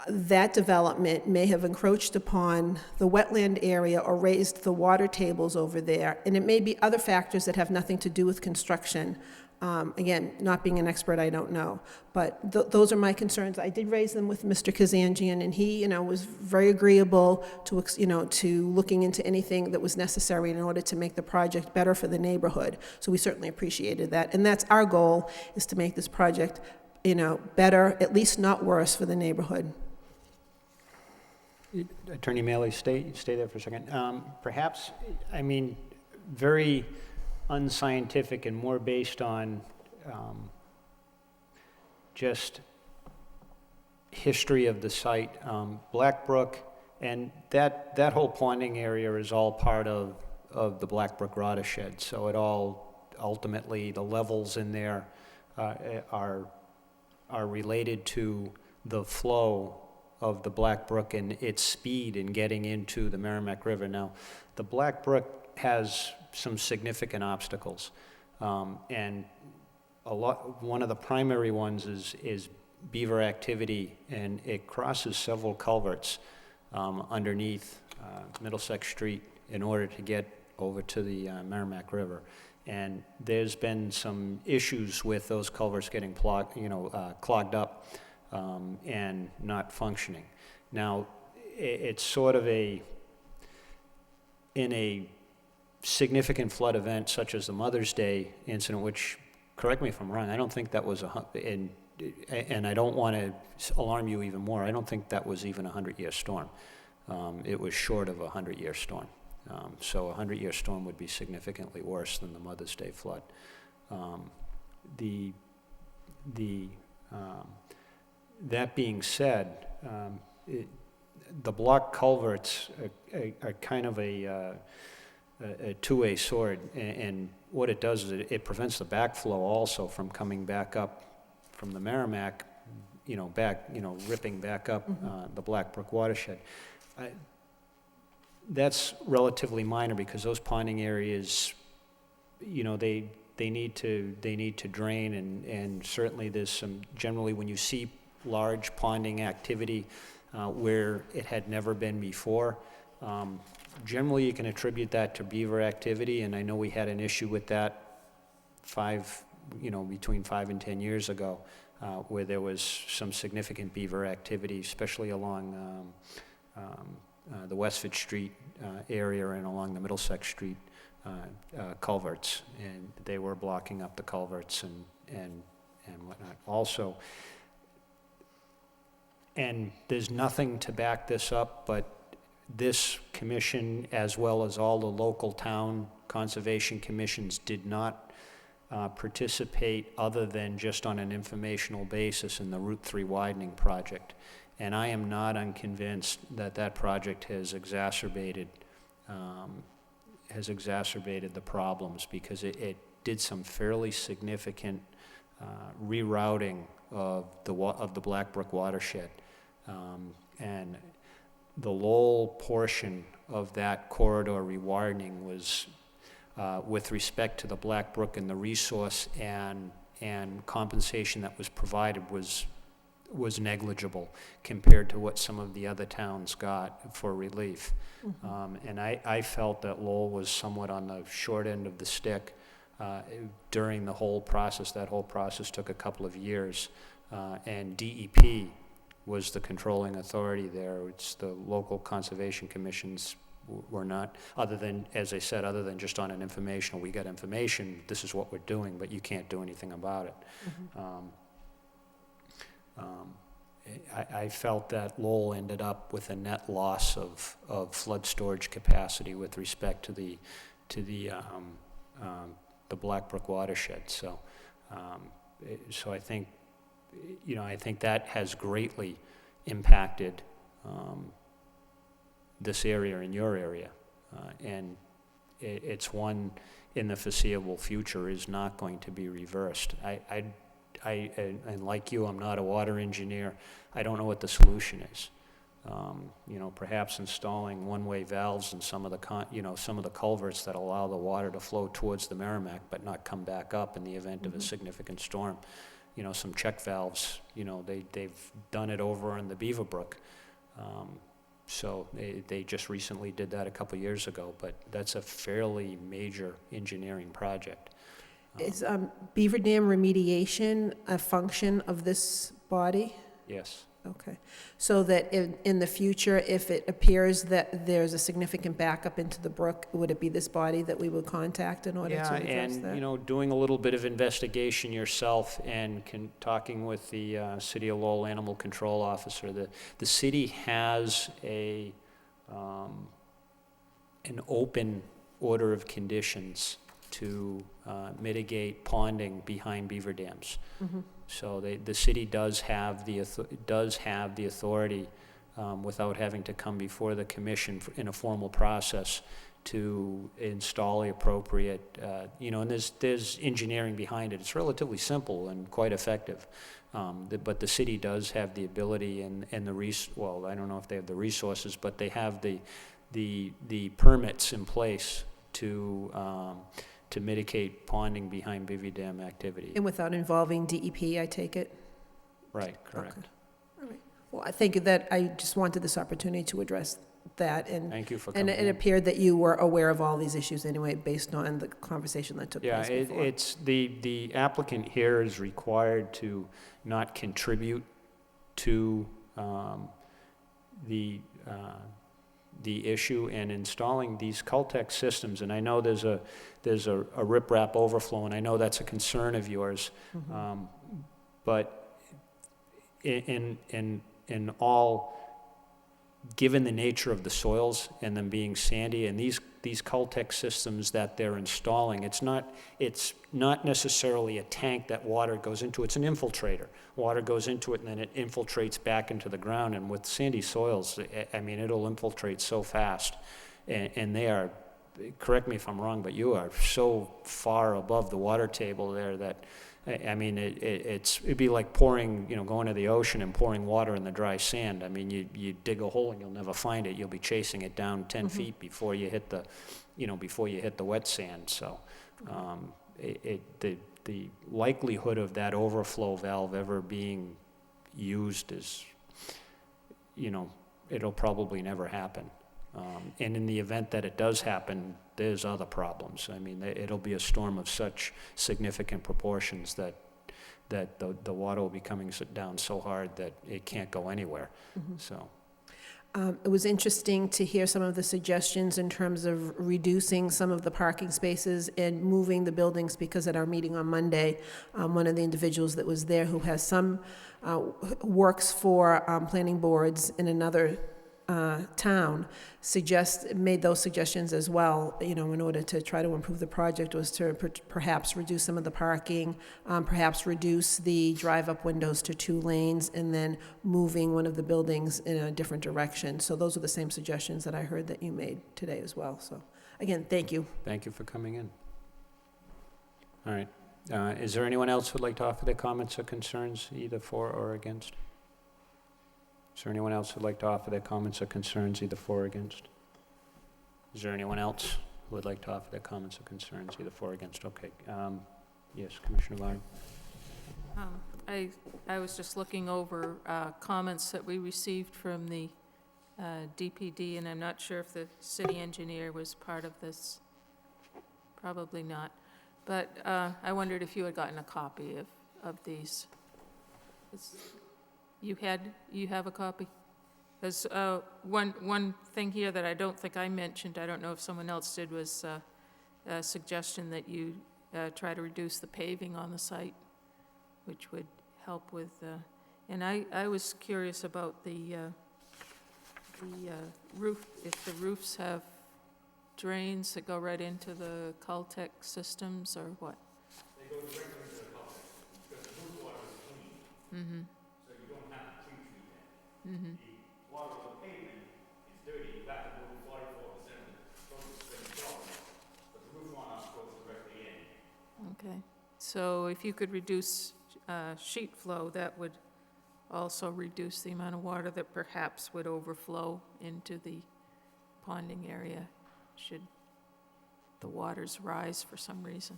that development may have encroached upon the wetland area or raised the water tables over there. And it may be other factors that have nothing to do with construction. Again, not being an expert, I don't know. But those are my concerns. I did raise them with Mr. Kazanjian, and he, was very agreeable to, to looking into anything that was necessary in order to make the project better for the neighborhood. So we certainly appreciated that. And that's our goal, is to make this project, better, at least not worse for the neighborhood. Attorney Maley, stay there for a second. Perhaps, very unscientific and more based on just history of the site. Black Brook, and that whole ponding area is all part of the Black Brook watershed. So it all, ultimately, the levels in there are related to the flow of the Black Brook and its speed in getting into the Merrimack River. Now, the Black Brook has some significant obstacles, and one of the primary ones is beaver activity, and it crosses several culverts underneath Middlesex Street in order to get over to the Merrimack River. And there's been some issues with those culverts getting clogged up and not functioning. Now, it's sort of in a significant flood event such as the Mother's Day incident, which, correct me if I'm wrong, I don't think that was and I don't want to alarm you even more, I don't think that was even a 100-year storm. It was short of a 100-year storm. So a 100-year storm would be significantly worse than the Mother's Day flood. That being said, the block culverts are kind of a two-way sword, and what it does is it prevents the backflow also from coming back up from the Merrimack, ripping back up the Black Brook watershed. That's relatively minor because those ponding areas, they need to drain, and certainly there's some, generally when you see large ponding activity where it had never been before, generally you can attribute that to beaver activity, and I know we had an issue with that between 5 and 10 years ago, where there was some significant beaver activity, especially along the Westford Street area and along the Middlesex Street culverts, and they were blocking up the culverts and whatnot also. And there's nothing to back this up, but this commission, as well as all the local town conservation commissions, did not participate other than just on an informational basis in the Route 3 widening project. And I am not unconvinced that that project has exacerbated the problems, because it did some fairly significant rerouting of the Black Brook watershed. And the Lowell portion of that corridor rewidening was, with respect to the Black Brook and the resource and compensation that was provided, was negligible compared to what some of the other towns got for relief. And I felt that Lowell was somewhat on the short end of the stick during the whole process. That whole process took a couple of years, and DEP was the controlling authority there. It's the local conservation commissions were not, other than, as I said, other than just on an informational, we got information, this is what we're doing, but you can't do anything about it. I felt that Lowell ended up with a net loss of flood storage capacity with respect to the Black Brook watershed. So I think, I think that has greatly impacted this area and your area, and it's one in the foreseeable future is not going to be reversed. And like you, I'm not a water engineer. I don't know what the solution is. Perhaps installing one-way valves in some of the culverts that allow the water to flow towards the Merrimack, but not come back up in the event of a significant storm. some check valves. They've done it over in the Beaver Brook. So they just recently did that a couple years ago, but that's a fairly major engineering project. Is Beaver Dam remediation a function of this body? Yes. Okay. So that in the future, if it appears that there's a significant backup into the brook, would it be this body that we would contact in order to address that? And, doing a little bit of investigation yourself and talking with the City of Lowell Animal Control Officer, the city has an open order of conditions to mitigate ponding behind beaver dams. Mhm. So the city does have the authority, without having to come before the commission in a formal process, to install the appropriate, and there's engineering behind it. It's relatively simple and quite effective. But the city does have the ability and well, I don't know if they have the resources, but they have the permits in place to mitigate ponding behind beaver dam activity. And without involving DEP, I take it? Right, correct. Okay. All right. Well, I think that I just wanted this opportunity to address that, and Thank you for and coming it in. appeared that you were aware of all these issues anyway, based on the conversation that took Yeah, place before. it's, the applicant here is required to not contribute to the issue, and installing these Caltech systems, and I know there's a riprap overflow, and I know that's a concern of yours, but in all, given the nature of the soils and them being sandy, and these Caltech systems that they're installing, it's not necessarily a tank that water goes into. It's an infiltrator. Water goes into it and then it infiltrates back into the ground. And with sandy soils, I mean, it'll infiltrate so fast. And they are, correct me if I'm wrong, but you are so far above the water table there that, I mean, it'd be like pouring, going to the ocean and pouring water in the dry sand. I mean, you dig a hole and you'll never find it. You'll be chasing it down 10 feet before you hit the wet sand. So, the likelihood of that overflow valve ever being used is, it'll probably never happen. And in the event that it does happen, there's other problems. I mean, it'll be a storm of such significant proportions that the water will be coming down so hard that it can't go anywhere. So. It was interesting to hear some of the suggestions in terms of reducing some of the parking spaces and moving the buildings, because at our meeting on Monday, one of the individuals that was there who has some, works for planning boards in another town, made those suggestions as well, in order to try to improve the project, was to perhaps reduce some of the parking, perhaps reduce the drive-up windows to 2 lanes, and then moving one of the buildings in a different direction. So those are the same suggestions that I heard that you made today as well. So again, thank you. Thank you for coming in. All right. Is there anyone else who'd like to offer their comments or concerns, either for or against? Is there anyone else who'd like to offer their comments or concerns, either for or against? Is there anyone else who would like to offer their comments or concerns, either for or against? Okay. Yes, Commissioner Lyon. I was just looking over comments that we received from the DPD, and I'm not sure if the city engineer was part of this. Probably not. But I wondered if you had gotten a copy of these. You have a copy? There's one thing here that I don't think I mentioned, I don't know if someone else did, was a suggestion that you try to reduce the paving on the site, which would help with, and I was curious about the roof, if the roofs have drains that go right into the Caltech systems, or what? They go directly into the Caltech, because the roof water is clean. Mm-hmm. So you don't have to pre-treat that. Mm-hmm. The water on the pavement is dirty, you have to move 44% of the total spring water, but the roof runoff goes directly in. Okay, so if you could reduce sheet flow, that would also reduce the amount of water that perhaps would overflow into the ponding area, should the waters rise for some reason.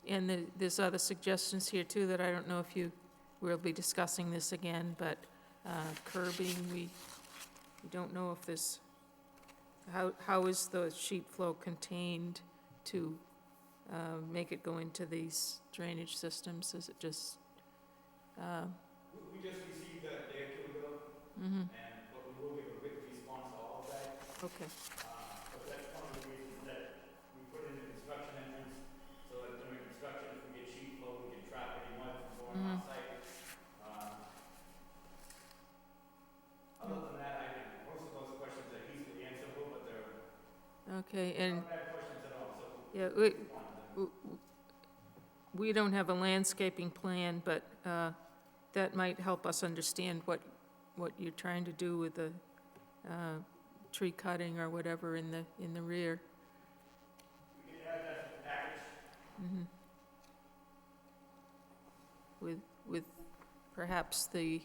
And there's other suggestions here too that I don't know if we'll be discussing this again, but curbing, we don't know if this, how is the sheet flow contained to make it go into these drainage systems? Is it just? We just received a day or two ago, Mhm. but we will give a written response to all of that. Okay, But that's one of the reasons that we put in the construction entrance, so that during construction, if we get sheet flow, we can trap any mud from going Mhm. off site. Other than that, most of those questions are easily answerable, but they're okay, and, not bad questions at all, so. yeah, we don't have a landscaping plan, but that might help us understand what you're trying to do with the tree cutting or whatever in the rear. We can add that to the package. Mhm. With perhaps the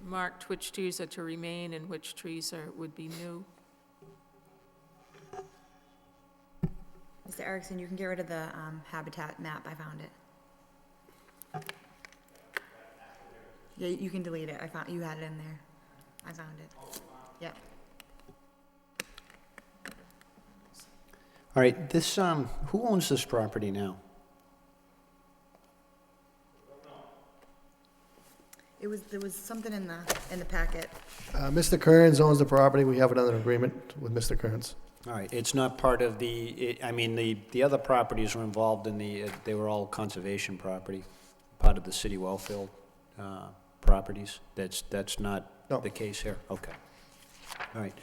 marked which trees are to remain and which trees would be new. Mr. Erickson, you can get rid of the habitat map, I found it. Yeah, you can delete it, you had it in there. I found it. Yep. All right, this, who owns this property now? There was something in the packet. Mr. Kearns owns the property. We have another agreement with Mr. Kearns. All right, it's not part of the other properties were involved in they were all conservation property, part of the city wellfield properties. That's not No. the case here? Okay. All right.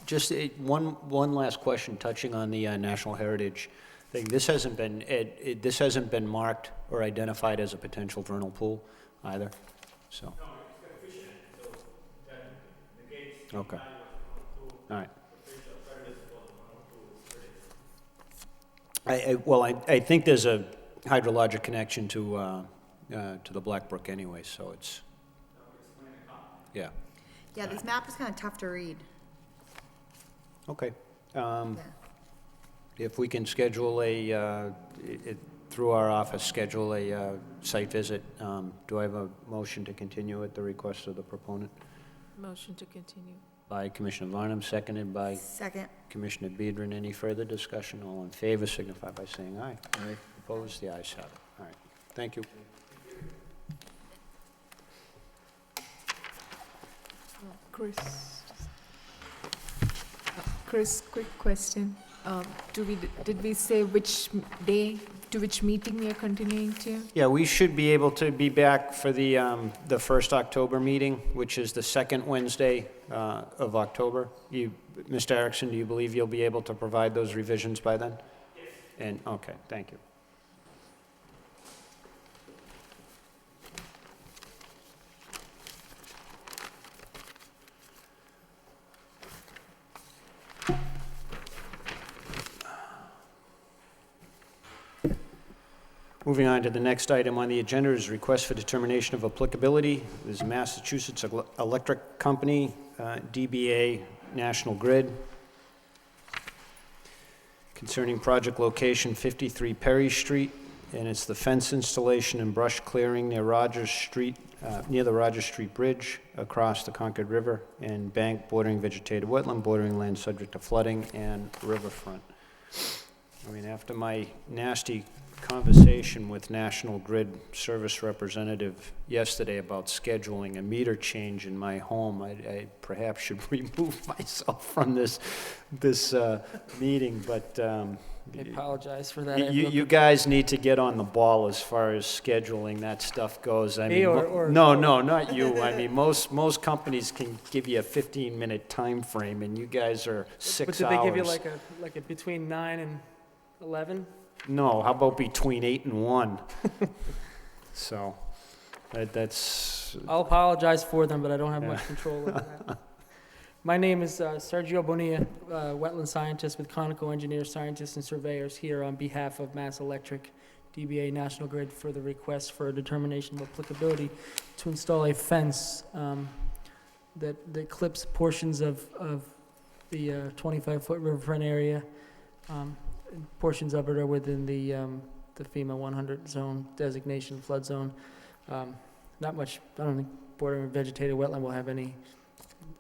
Just one last question touching on the National Heritage thing. This hasn't been marked or identified as a potential vernal pool either, so. No, it's got fish in it, so that negates. Okay. All right. I think there's a hydrologic connection to the Black Brook anyway, so it's, yeah, Yeah, this map is kind of tough to read. okay. Yeah. If we can schedule through our office, schedule a site visit, do I have a motion to continue at the request of the proponent? Motion to continue. By Commissioner Varnum, seconded by Second. Commissioner Biedron. Any further discussion? All in favor signify by saying aye. Aye. Opposed? The ayes have it. All right. Thank you. Chris, quick question. Did we say which day, to which meeting we are continuing to? Yeah, we should be able to be back for the first October meeting, which is the second Wednesday of October. Mr. Erickson, do you believe you'll be able to provide those revisions by then? Yes. And, okay, thank you. Moving on to the next item on the agenda is request for determination of applicability. This is Massachusetts Electric Company, DBA National Grid, concerning project location 53 Perry Street, and it's the fence installation and brush clearing near Rogers Street, near the Rogers Street Bridge across the Concord River, and bank bordering vegetated wetland, bordering land subject to flooding, and riverfront. I mean, after my nasty conversation with National Grid service representative yesterday about scheduling a meter change in my home, I perhaps should remove myself from this meeting, but I apologize for that. you guys need to get on the ball as far as scheduling that stuff goes. I Me mean, or- no, not you. I mean, most companies can give you a 15-minute time frame, and you guys are 6 hours. But did they give you like a between 9 and 11? No, how about between 8 and 1? So, that's... I'll apologize for them, but I don't have much control over that. My name is Sergio Bonilla, wetland scientist with Conoco Engineers, Scientists, and Surveyors here on behalf of Mass Electric, DBA National Grid, for the request for a determination of applicability to install a fence that clips portions of the 25-foot riverfront area. portions of it are within the FEMA 100 zone designation, flood zone. Not much, I don't think bordering vegetated wetland will have any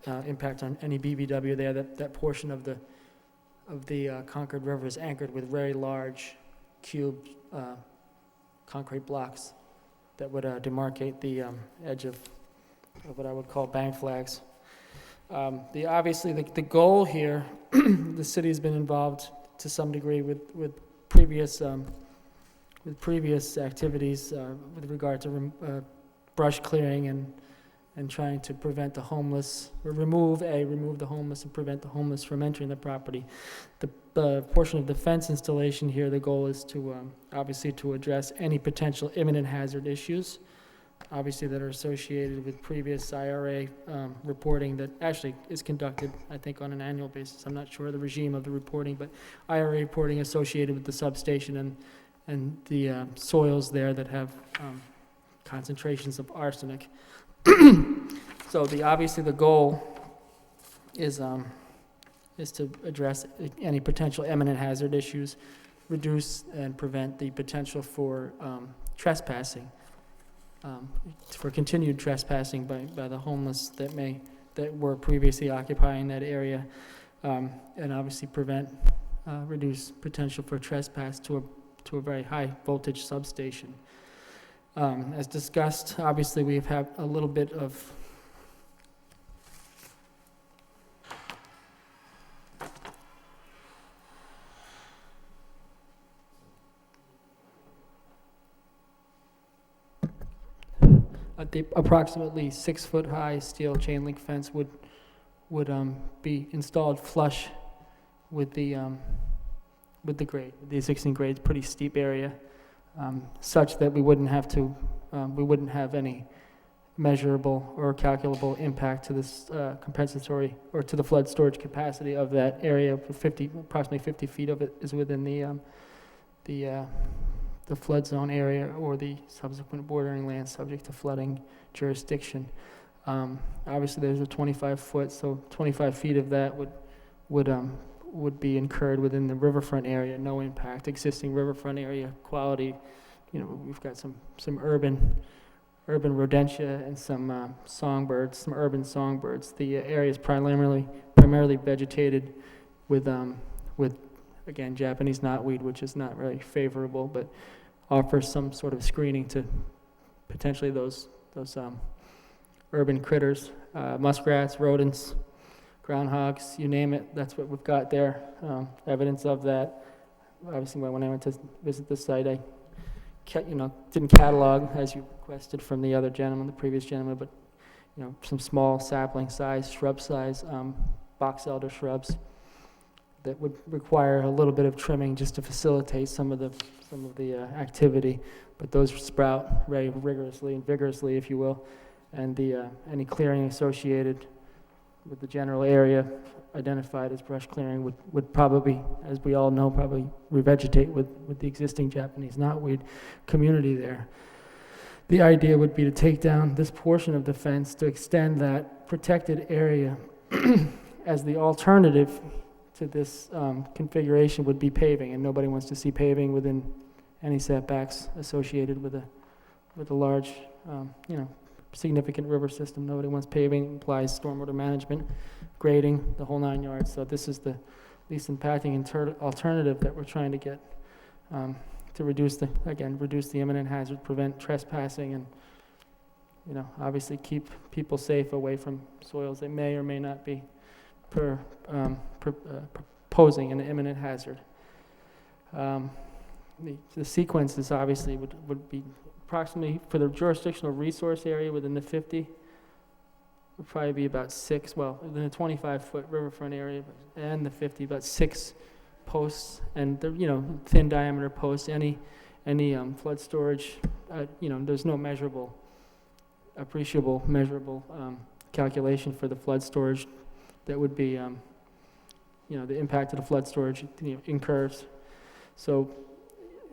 impact on any BVW there. That portion of the Concord River is anchored with very large cubed concrete blocks that would demarcate the edge of what I would call bank flags. Obviously, the goal here, the city's been involved to some degree with previous activities with regard to brush clearing and trying to prevent the homeless, or remove the homeless and prevent the homeless from entering the property. The portion of the fence installation here, the goal is to obviously to address any potential imminent hazard issues, obviously that are associated with previous IRA reporting that actually is conducted, I think, on an annual basis. I'm not sure of the regime of the reporting, but IRA reporting associated with the substation and the soils there that have concentrations of arsenic. So obviously the goal is to address any potential imminent hazard issues, reduce and prevent the potential for trespassing, for continued trespassing by the homeless that were previously occupying that area, and obviously reduce potential for trespass to a very high voltage substation. As discussed, obviously we've had a little bit of the approximately 6-foot-high steel chain link fence would be installed flush with the grade. The existing grade is pretty steep area, such that we wouldn't have any measurable or calculable impact to this compensatory or to the flood storage capacity of that area. Approximately 50 feet of it is within the flood zone area or the subsequent bordering land subject to flooding jurisdiction. Obviously, there's a 25-foot, so 25 feet of that would be incurred within the riverfront area. No impact. Existing riverfront area quality. We've got some urban rodentia and some songbirds, some urban songbirds. The area is primarily vegetated with again Japanese knotweed, which is not really favorable, but offers some sort of screening to potentially those urban critters, muskrats, rodents, groundhogs, you name it. That's what we've got there. Evidence of that. Obviously, when I went to visit the site, I didn't catalog as you requested from the other gentleman, the previous gentleman, but some small sapling size, shrub size, box elder shrubs that would require a little bit of trimming just to facilitate some of the activity, but those sprout very rigorously and vigorously, if you will, and any clearing associated with the general area identified as brush clearing would probably, as we all know, probably revegetate with the existing Japanese knotweed community there. The idea would be to take down this portion of the fence to extend that protected area as the alternative to this configuration would be paving, and nobody wants to see paving within any setbacks associated with a large, significant river system. Nobody wants paving. It implies stormwater management, grading, the whole 9 yards. So this is the least impacting alternative that we're trying to get to reduce the imminent hazard, prevent trespassing, and obviously keep people safe away from soils that may or may not be posing an imminent hazard. The sequence is obviously would be approximately, for the jurisdictional resource area within the 50, would probably be about 6, within the 25-foot riverfront area and the 50, about 6 posts, and thin diameter posts. Any flood storage, there's no appreciable measurable calculation for the flood storage that would be, the impact of the flood storage incurs. So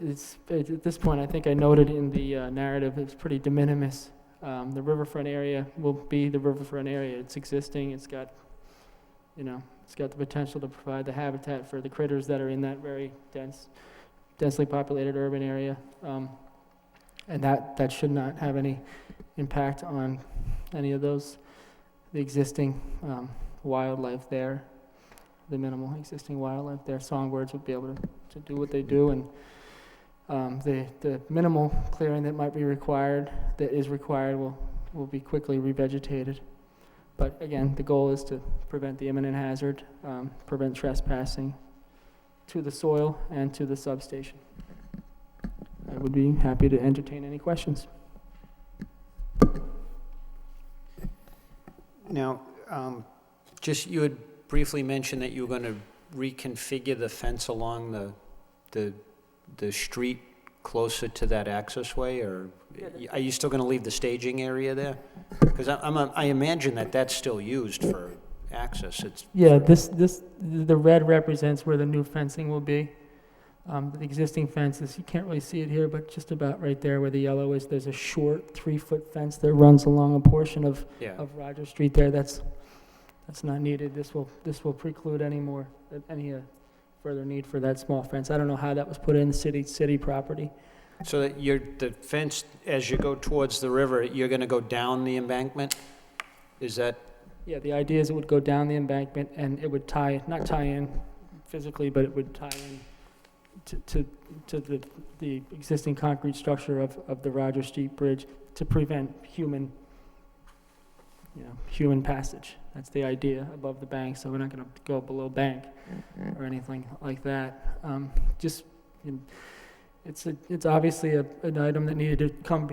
at this point, I think I noted in the narrative, it's pretty de minimis. The riverfront area will be the riverfront area. It's existing. It's got, It's got the potential to provide the habitat for the critters that are in that very densely populated urban area. And that should not have any impact on any of the existing wildlife there, the minimal existing wildlife there. Songbirds would be able to do what they do, and the minimal clearing that might be required, that is required, will be quickly revegetated. But again, the goal is to prevent the imminent hazard, prevent trespassing to the soil and to the substation. I would be happy to entertain any questions. Now, you had briefly mentioned that you were going to reconfigure the fence along the street closer to that accessway, or are you still going to leave the staging area there? Because I imagine that's still used for access. The red represents where the new fencing will be. The existing fences, you can't really see it here, but just about right there where the yellow is, there's a short 3-foot fence that runs along a portion of Rogers Street there. That's not needed. This will preclude any further need for that small fence. I don't know how that was put in city property. So that the fence, as you go towards the river, you're going to go down the embankment? Is that? Yeah, the idea is it would go down the embankment and it would not tie in physically, but it would tie in to the existing concrete structure of the Rogers Street Bridge to prevent human passage. That's the idea above the bank, so we're not going to go below bank or anything like that. It's obviously an item that needed to come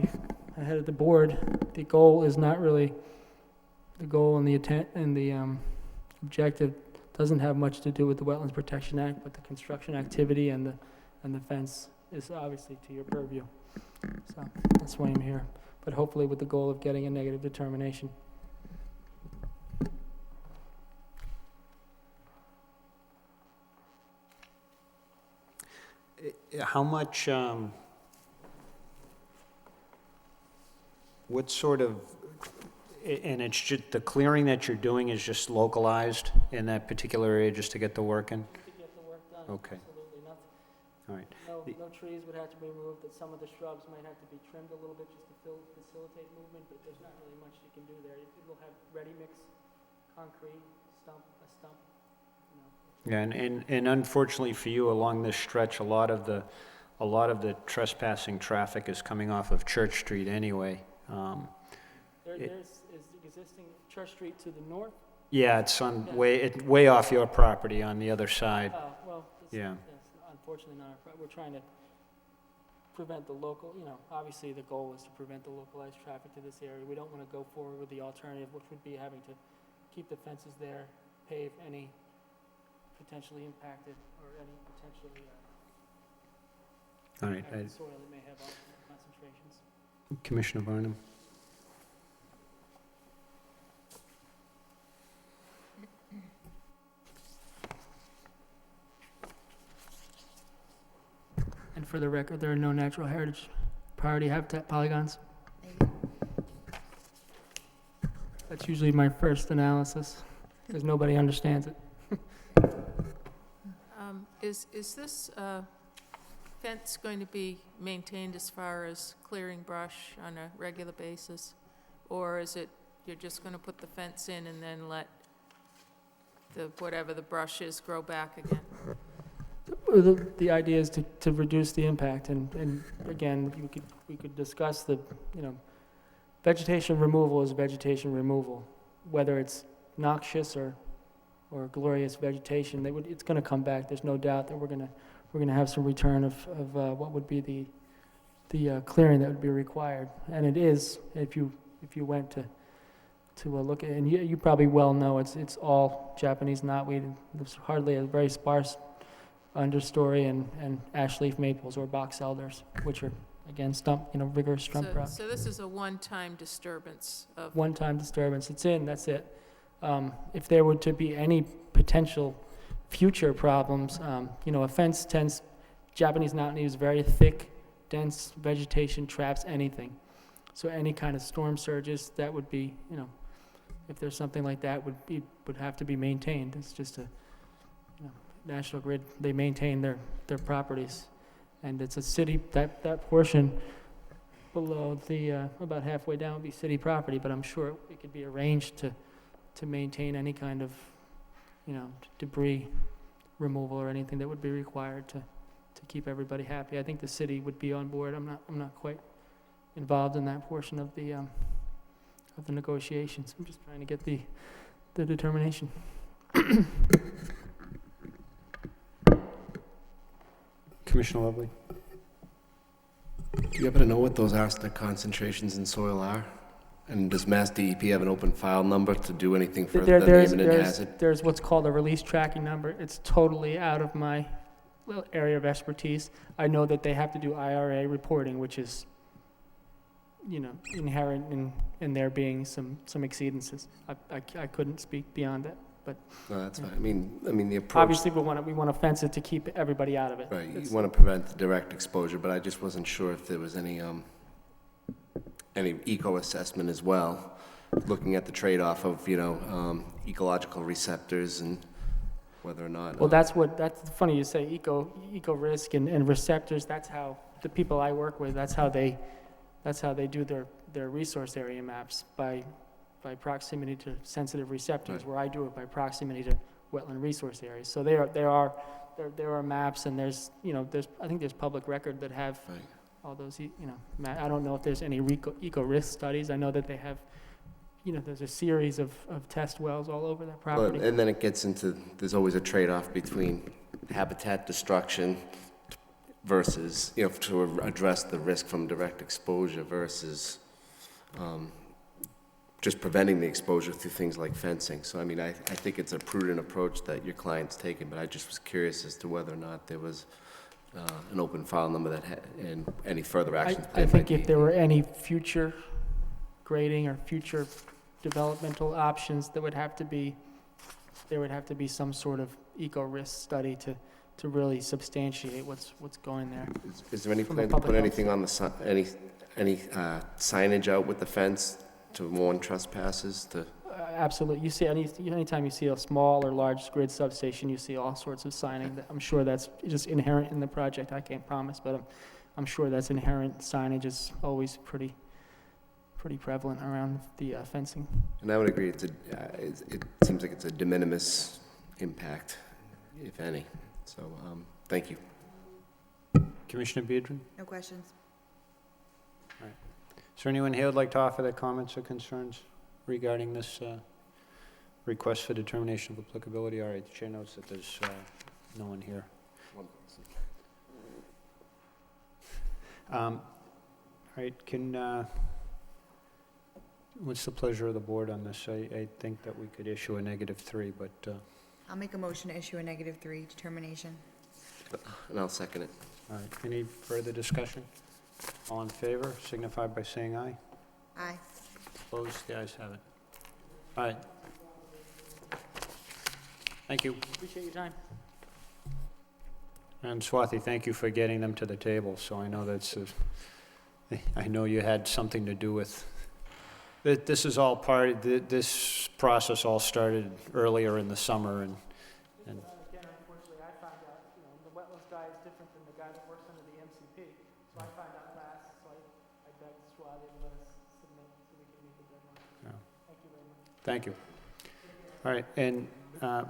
ahead of the board. The goal is not really the goal, and the intent and the objective doesn't have much to do with the Wetlands Protection Act, but the construction activity and the fence is obviously to your purview. So that's why I'm here, but hopefully with the goal of getting a negative determination. How much, what sort of, and it's just, the clearing that you're doing is just localized in that particular area just to get the work in? To get the work done. Okay. Absolutely nothing. All right. No trees would have to be removed, that some of the shrubs might have to be trimmed a little bit just to facilitate movement, but there's not really much you can do there. It'll have ready mix, concrete, a stump. Yeah, and unfortunately for you, along this stretch, a lot of the trespassing traffic is coming off of Church Street anyway. There's the existing Church Street to the north. Yeah, it's on way off your property on the other side. Yeah. Unfortunately not. We're trying to prevent the local, obviously the goal is to prevent the localized traffic to this area. We don't want to go forward with the alternative, which would be having to keep the fences there, pave any potentially impacted or any potentially All right. impacted soil that may have concentrations. Commissioner Barnum. And for the record, there are no natural heritage priority habitat polygons. That's usually my first analysis, because nobody understands it. Is this fence going to be maintained as far as clearing brush on a regular basis? Or is it, you're just going to put the fence in and then let whatever the brush is grow back again? The idea is to reduce the impact, and again, we could discuss vegetation removal is vegetation removal, whether it's noxious or glorious vegetation. It's going to come back. There's no doubt that we're going to have some return of what would be the clearing that would be required, and it is if you went to look at it, and you probably well know it's all Japanese knotweed. There's hardly a very sparse understory and ash leaf maples or box elders, which are again rigorous stump crops. So this is a one-time disturbance of. One-time disturbance. It's in. That's it. If there were to be any potential future problems, a fence Japanese knotweed is very thick, dense vegetation, traps anything. So any kind of storm surges, that would be, if there's something like that, would have to be maintained. It's just National Grid, they maintain their properties. And it's a city, that portion below the, about halfway down would be city property, but I'm sure it could be arranged to maintain any kind of, debris removal or anything that would be required to keep everybody happy. I think the city would be on board. I'm not quite involved in that portion of the negotiations. I'm just trying to get the determination. Commissioner Lovely? Do you happen to know what those arsenic concentrations in soil are? And does Mass DEP have an open file number to do anything further than the imminent hazard? There's what's called a release tracking number. It's totally out of my little area of expertise. I know that they have to do IRA reporting, which is, inherent in there being some exceedances. I couldn't speak beyond that, but. No, that's fine. I mean, the approach. Obviously, we want to fence it to keep everybody out of it. Right, you want to prevent the direct exposure, but I just wasn't sure if there was any eco assessment as well, looking at the trade-off of, ecological receptors and whether or not. Well, that's funny you say eco risk and receptors. That's how the people I work with, that's how they do their resource area maps by proximity to sensitive receptors, Right. where I do it by proximity to wetland resource areas. So there are maps, and there's I think there's public record that have Right. all those I don't know if there's any eco risk studies. I know that they have there's a series of test wells all over that property. And then it gets into, there's always a trade-off between habitat destruction versus, to address the risk from direct exposure versus just preventing the exposure through things like fencing. So, I think it's a prudent approach that your client's taken, but I just was curious as to whether or not there was an open file number that had, and any further actions. I think if there were any future grading or future developmental options, there would have to be some sort of eco-risk study to really substantiate what's going there. Is there any From a plan to public put health anything on the, any signage out with the fence to warn trespassers to? Absolutely. You see anytime you see a small or large grid substation, you see all sorts of signing. I'm sure that's just inherent in the project. I can't promise, but I'm sure that's inherent. Signage is always pretty prevalent around the fencing. And I would agree, it seems like it's a de minimis impact, if any. So, thank you. Commissioner Beedron? No questions. Is there anyone here who'd like to offer their comments or concerns regarding this request for determination of applicability? All right, the chair notes that there's no one here. All right, what's the pleasure of the board on this? I think that we could issue a -3, but, I'll make a motion to issue a -3 determination. And I'll second it. all right, any further discussion? All in favor, signify by saying aye. Aye. Opposed, the ayes have it. All right. Thank you. Appreciate your time. And Swati, thank you for getting them to the table, so I know I know you had something to do with, this is all this process all started earlier in the summer, and Again, unfortunately, I found out, the wetlands guy is different than the guy that works under the MCP. So I found out last, so I begged Swati to let us submit so we could meet the deadline. Yeah. Thank you very much. thank you. All right, and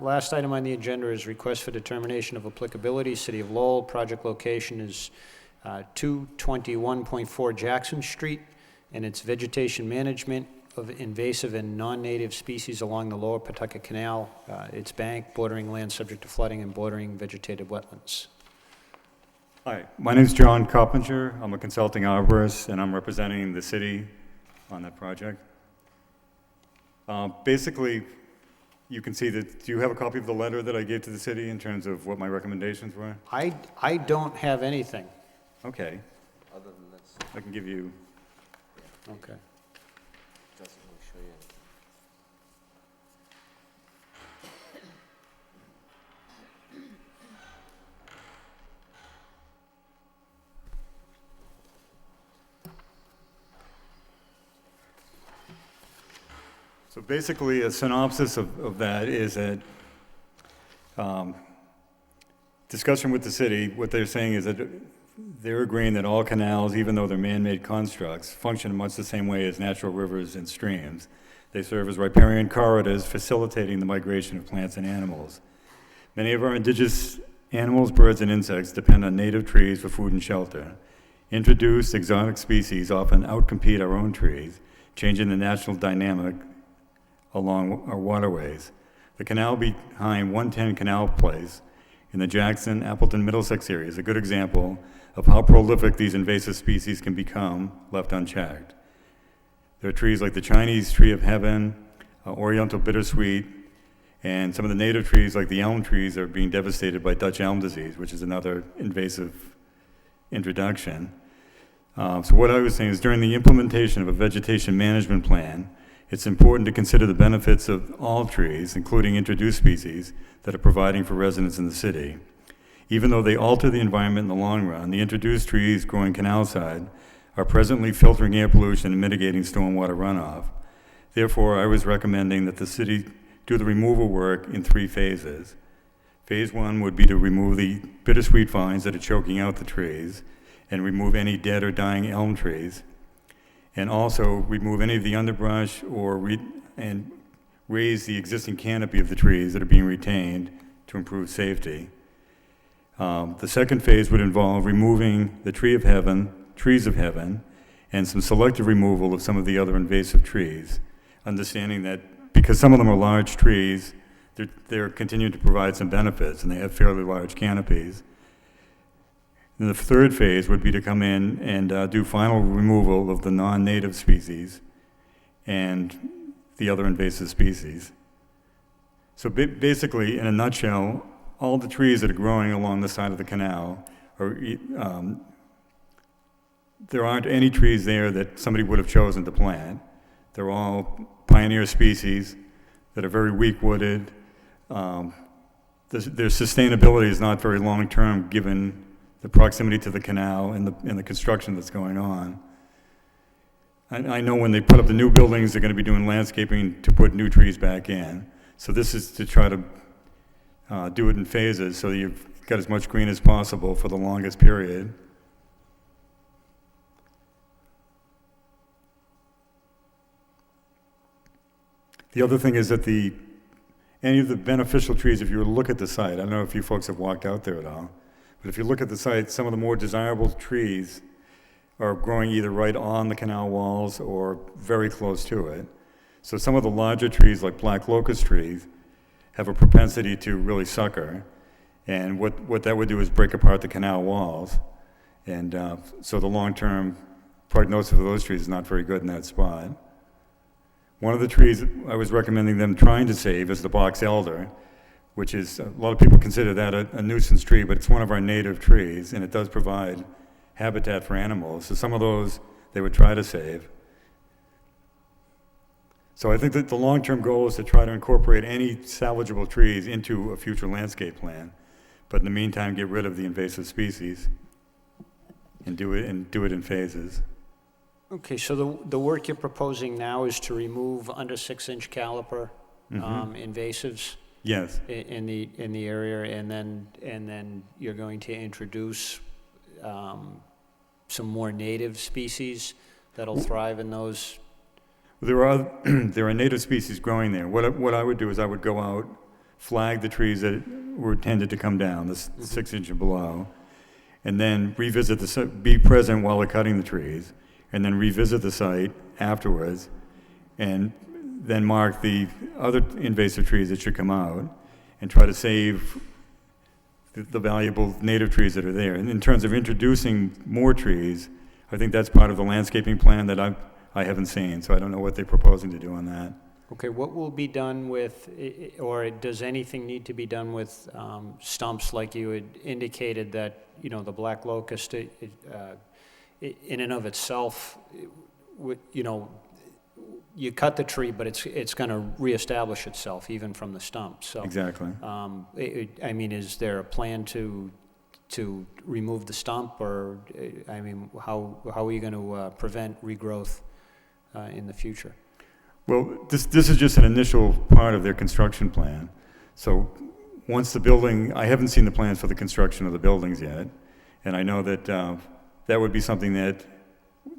last item on the agenda is request for determination of applicability. City of Lowell, project location is 221.4 Jackson Street, and it's vegetation management of invasive and non-native species along the lower Pawtucket Canal, its bank, bordering land subject to flooding and bordering vegetated wetlands. Hi, my name's John Coppinger. I'm a consulting arborist, and I'm representing the city on that project. Basically, you can see that, do you have a copy of the letter that I gave to the city in terms of what my recommendations were? I don't have anything. Okay, Other than this, I can give you, Okay. doesn't really show you. So basically, a synopsis of that is that discussion with the city, what they're saying is that they're agreeing that all canals, even though they're man-made constructs, function in much the same way as natural rivers and streams. They serve as riparian corridors, facilitating the migration of plants and animals. Many of our indigenous animals, birds, and insects depend on native trees for food and shelter. Introduced exotic species often outcompete our own trees, changing the natural dynamic along our waterways. The canal behind 110 Canal Place in the Jackson, Appleton, Middlesex area is a good example of how prolific these invasive species can become left unchecked. There are trees like the Chinese tree of heaven, Oriental bittersweet, and some of the native trees like the elm trees are being devastated by Dutch elm disease, which is another invasive introduction. So what I was saying is during the implementation of a vegetation management plan, it's important to consider the benefits of all trees, including introduced species, that are providing for residents in the city. Even though they alter the environment in the long run, the introduced trees growing canal side are presently filtering air pollution and mitigating stormwater runoff. Therefore, I was recommending that the city do the removal work in 3 phases. Phase 1 would be to remove the bittersweet vines that are choking out the trees and remove any dead or dying elm trees, and also remove any of the underbrush and raise the existing canopy of the trees that are being retained to improve safety. The second phase would involve removing the trees of heaven, and some selective removal of some of the other invasive trees, understanding that because some of them are large trees, they're continuing to provide some benefits, and they have fairly large canopies. And the third phase would be to come in and do final removal of the non-native species and the other invasive species. So basically, in a nutshell, all the trees that are growing along the side of the canal are, there aren't any trees there that somebody would have chosen to plant. They're all pioneer species that are very weak-wooded. Their sustainability is not very long-term given the proximity to the canal and the construction that's going on. I know when they put up the new buildings, they're going to be doing landscaping to put new trees back in. So this is to try to do it in phases so you've got as much green as possible for the longest period. The other thing is that any of the beneficial trees, if you were to look at the site, I don't know if you folks have walked out there at all, but if you look at the site, some of the more desirable trees are growing either right on the canal walls or very close to it. So some of the larger trees, like black locust trees, have a propensity to really sucker. And what that would do is break apart the canal walls. And so the long-term prognosis of those trees is not very good in that spot. One of the trees I was recommending them trying to save is the box elder, which is, a lot of people consider that a nuisance tree, but it's one of our native trees, and it does provide habitat for animals. So some of those they would try to save. So I think that the long-term goal is to try to incorporate any salvageable trees into a future landscape plan, but in the meantime, get rid of the invasive species and do it in phases. Okay, so the work you're proposing now is to remove under 6-inch caliper invasives? Yes. In the area, and then you're going to introduce some more native species that'll thrive in those. There are native species growing there. What I would do is I would go out, flag the trees that were intended to come down, the 6-inch and below, and then revisit be present while they're cutting the trees, and then revisit the site afterwards, and then mark the other invasive trees that should come out, and try to save the valuable native trees that are there. And in terms of introducing more trees, I think that's part of the landscaping plan that I haven't seen, so I don't know what they're proposing to do on that. Okay, what will be done with, or does anything need to be done with stumps like you had indicated that, the black locust, in and of itself, you cut the tree, but it's going to reestablish itself even from the stump. So exactly. Is there a plan to remove the stump, or how are you going to prevent regrowth in the future? Well, this is just an initial part of their construction plan. So once the building, I haven't seen the plans for the construction of the buildings yet, and I know that that would be something that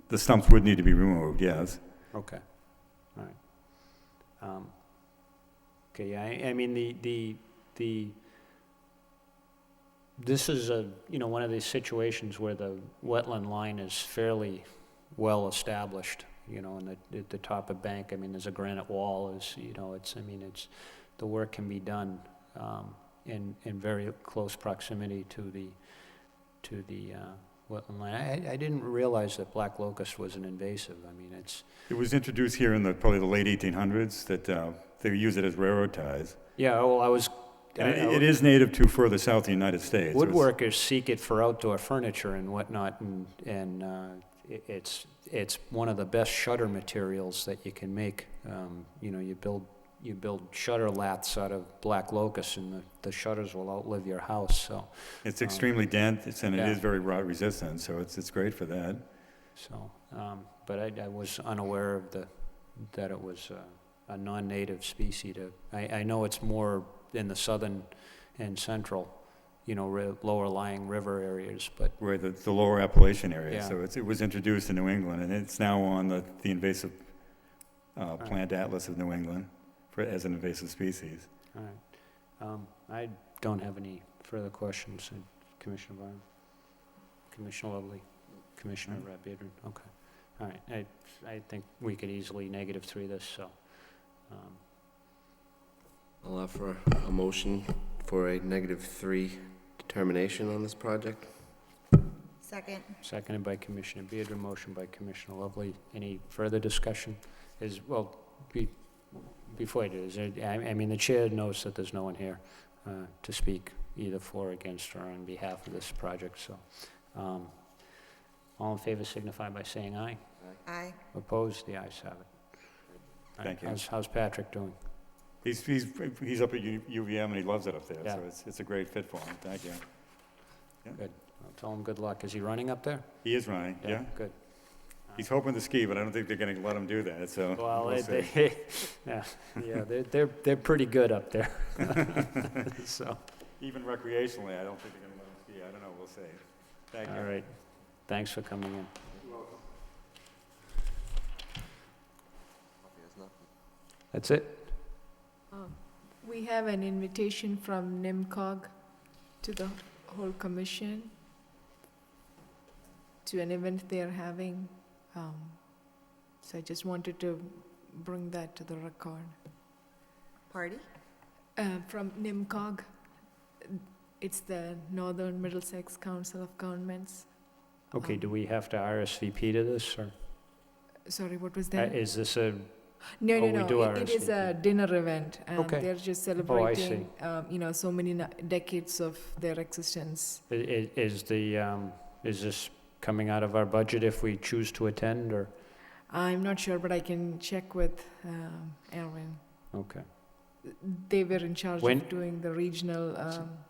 the stumps would need to be removed, yes. Okay, all right. Okay, yeah, I mean, this is one of these situations where the wetland line is fairly well established, and at the top of bank, I mean, there's a granite wall, the work can be done in very close proximity to the wetland line. I didn't realize that black locust was an invasive. I mean, It was introduced here in probably the late 1800s, that they use it as railroad ties. Yeah, well, And it is native to further south the United States. woodworkers seek it for outdoor furniture and whatnot, and it's one of the best shutter materials that you can make. You build shutter laths out of black locust, and the shutters will outlive your house. So It's extremely dense, and it yeah. is very rot resistant, so it's great for that. So, but I was unaware of that it was a non-native species. I know it's more in the southern and central, lower lying river areas, but Where the lower Appalachian area, Yeah. so it was introduced in New England, and it's now on the invasive plant atlas of New England as an invasive species. all right. I don't have any further questions. Commissioner Barham, Commissioner Lovely, Commissioner Biedron. Okay. All right. I think we could easily -3 this, so. I'll offer a motion for a -3 determination on this project. Second. Seconded by Commissioner Biedron, motion by Commissioner Lovely. Any further discussion? Before I do, the chair knows that there's no one here to speak either for, against, or on behalf of this project, so. All in favor signify by saying aye. Aye. Opposed? The ayes have it. All right, Thank you. How's Patrick doing? He's up at UVM, and he loves it up there, Yeah. so it's a great fit for him. Thank you. Good. I'll tell him good luck. Is he running up there? He is running, yeah. Good. He's hoping to ski, but I don't think they're gonna let him do that, so. Well, we'll see. they're pretty good up there. So, Even recreationally, I don't think they're gonna let him ski. I don't know, we'll see. Thank you. all right. Thanks for coming in. That's it? We have an invitation from NIMCOG to the whole commission to an event they're having. So I just wanted to bring that to the record. Party? From NIMCOG, it's the Northern Middlesex Council of Governments. Okay, do we have to RSVP to this, or Sorry, what was that? is this a, No, we do it is a dinner event. Okay. They're just Oh, I celebrating, so many decades of their existence. is this coming out of our budget if we choose to attend, or? I'm not sure, but I can check with Erwin. Okay. They were in charge When- of doing the regional,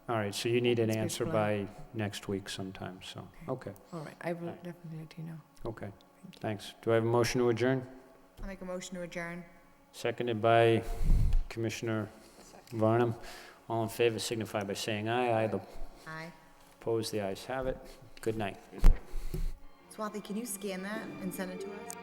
All right, so you need an Space answer plan. by next week sometime, so, okay, all right, I will Right. definitely let you know. okay. Thanks. Do I have a motion to adjourn? I'll make a motion to adjourn. Seconded by Commissioner Varnum. All in favor signify by saying aye. Aye. Aye. Opposed, the ayes have it. Good night. Swati, can you scan that and send it to us?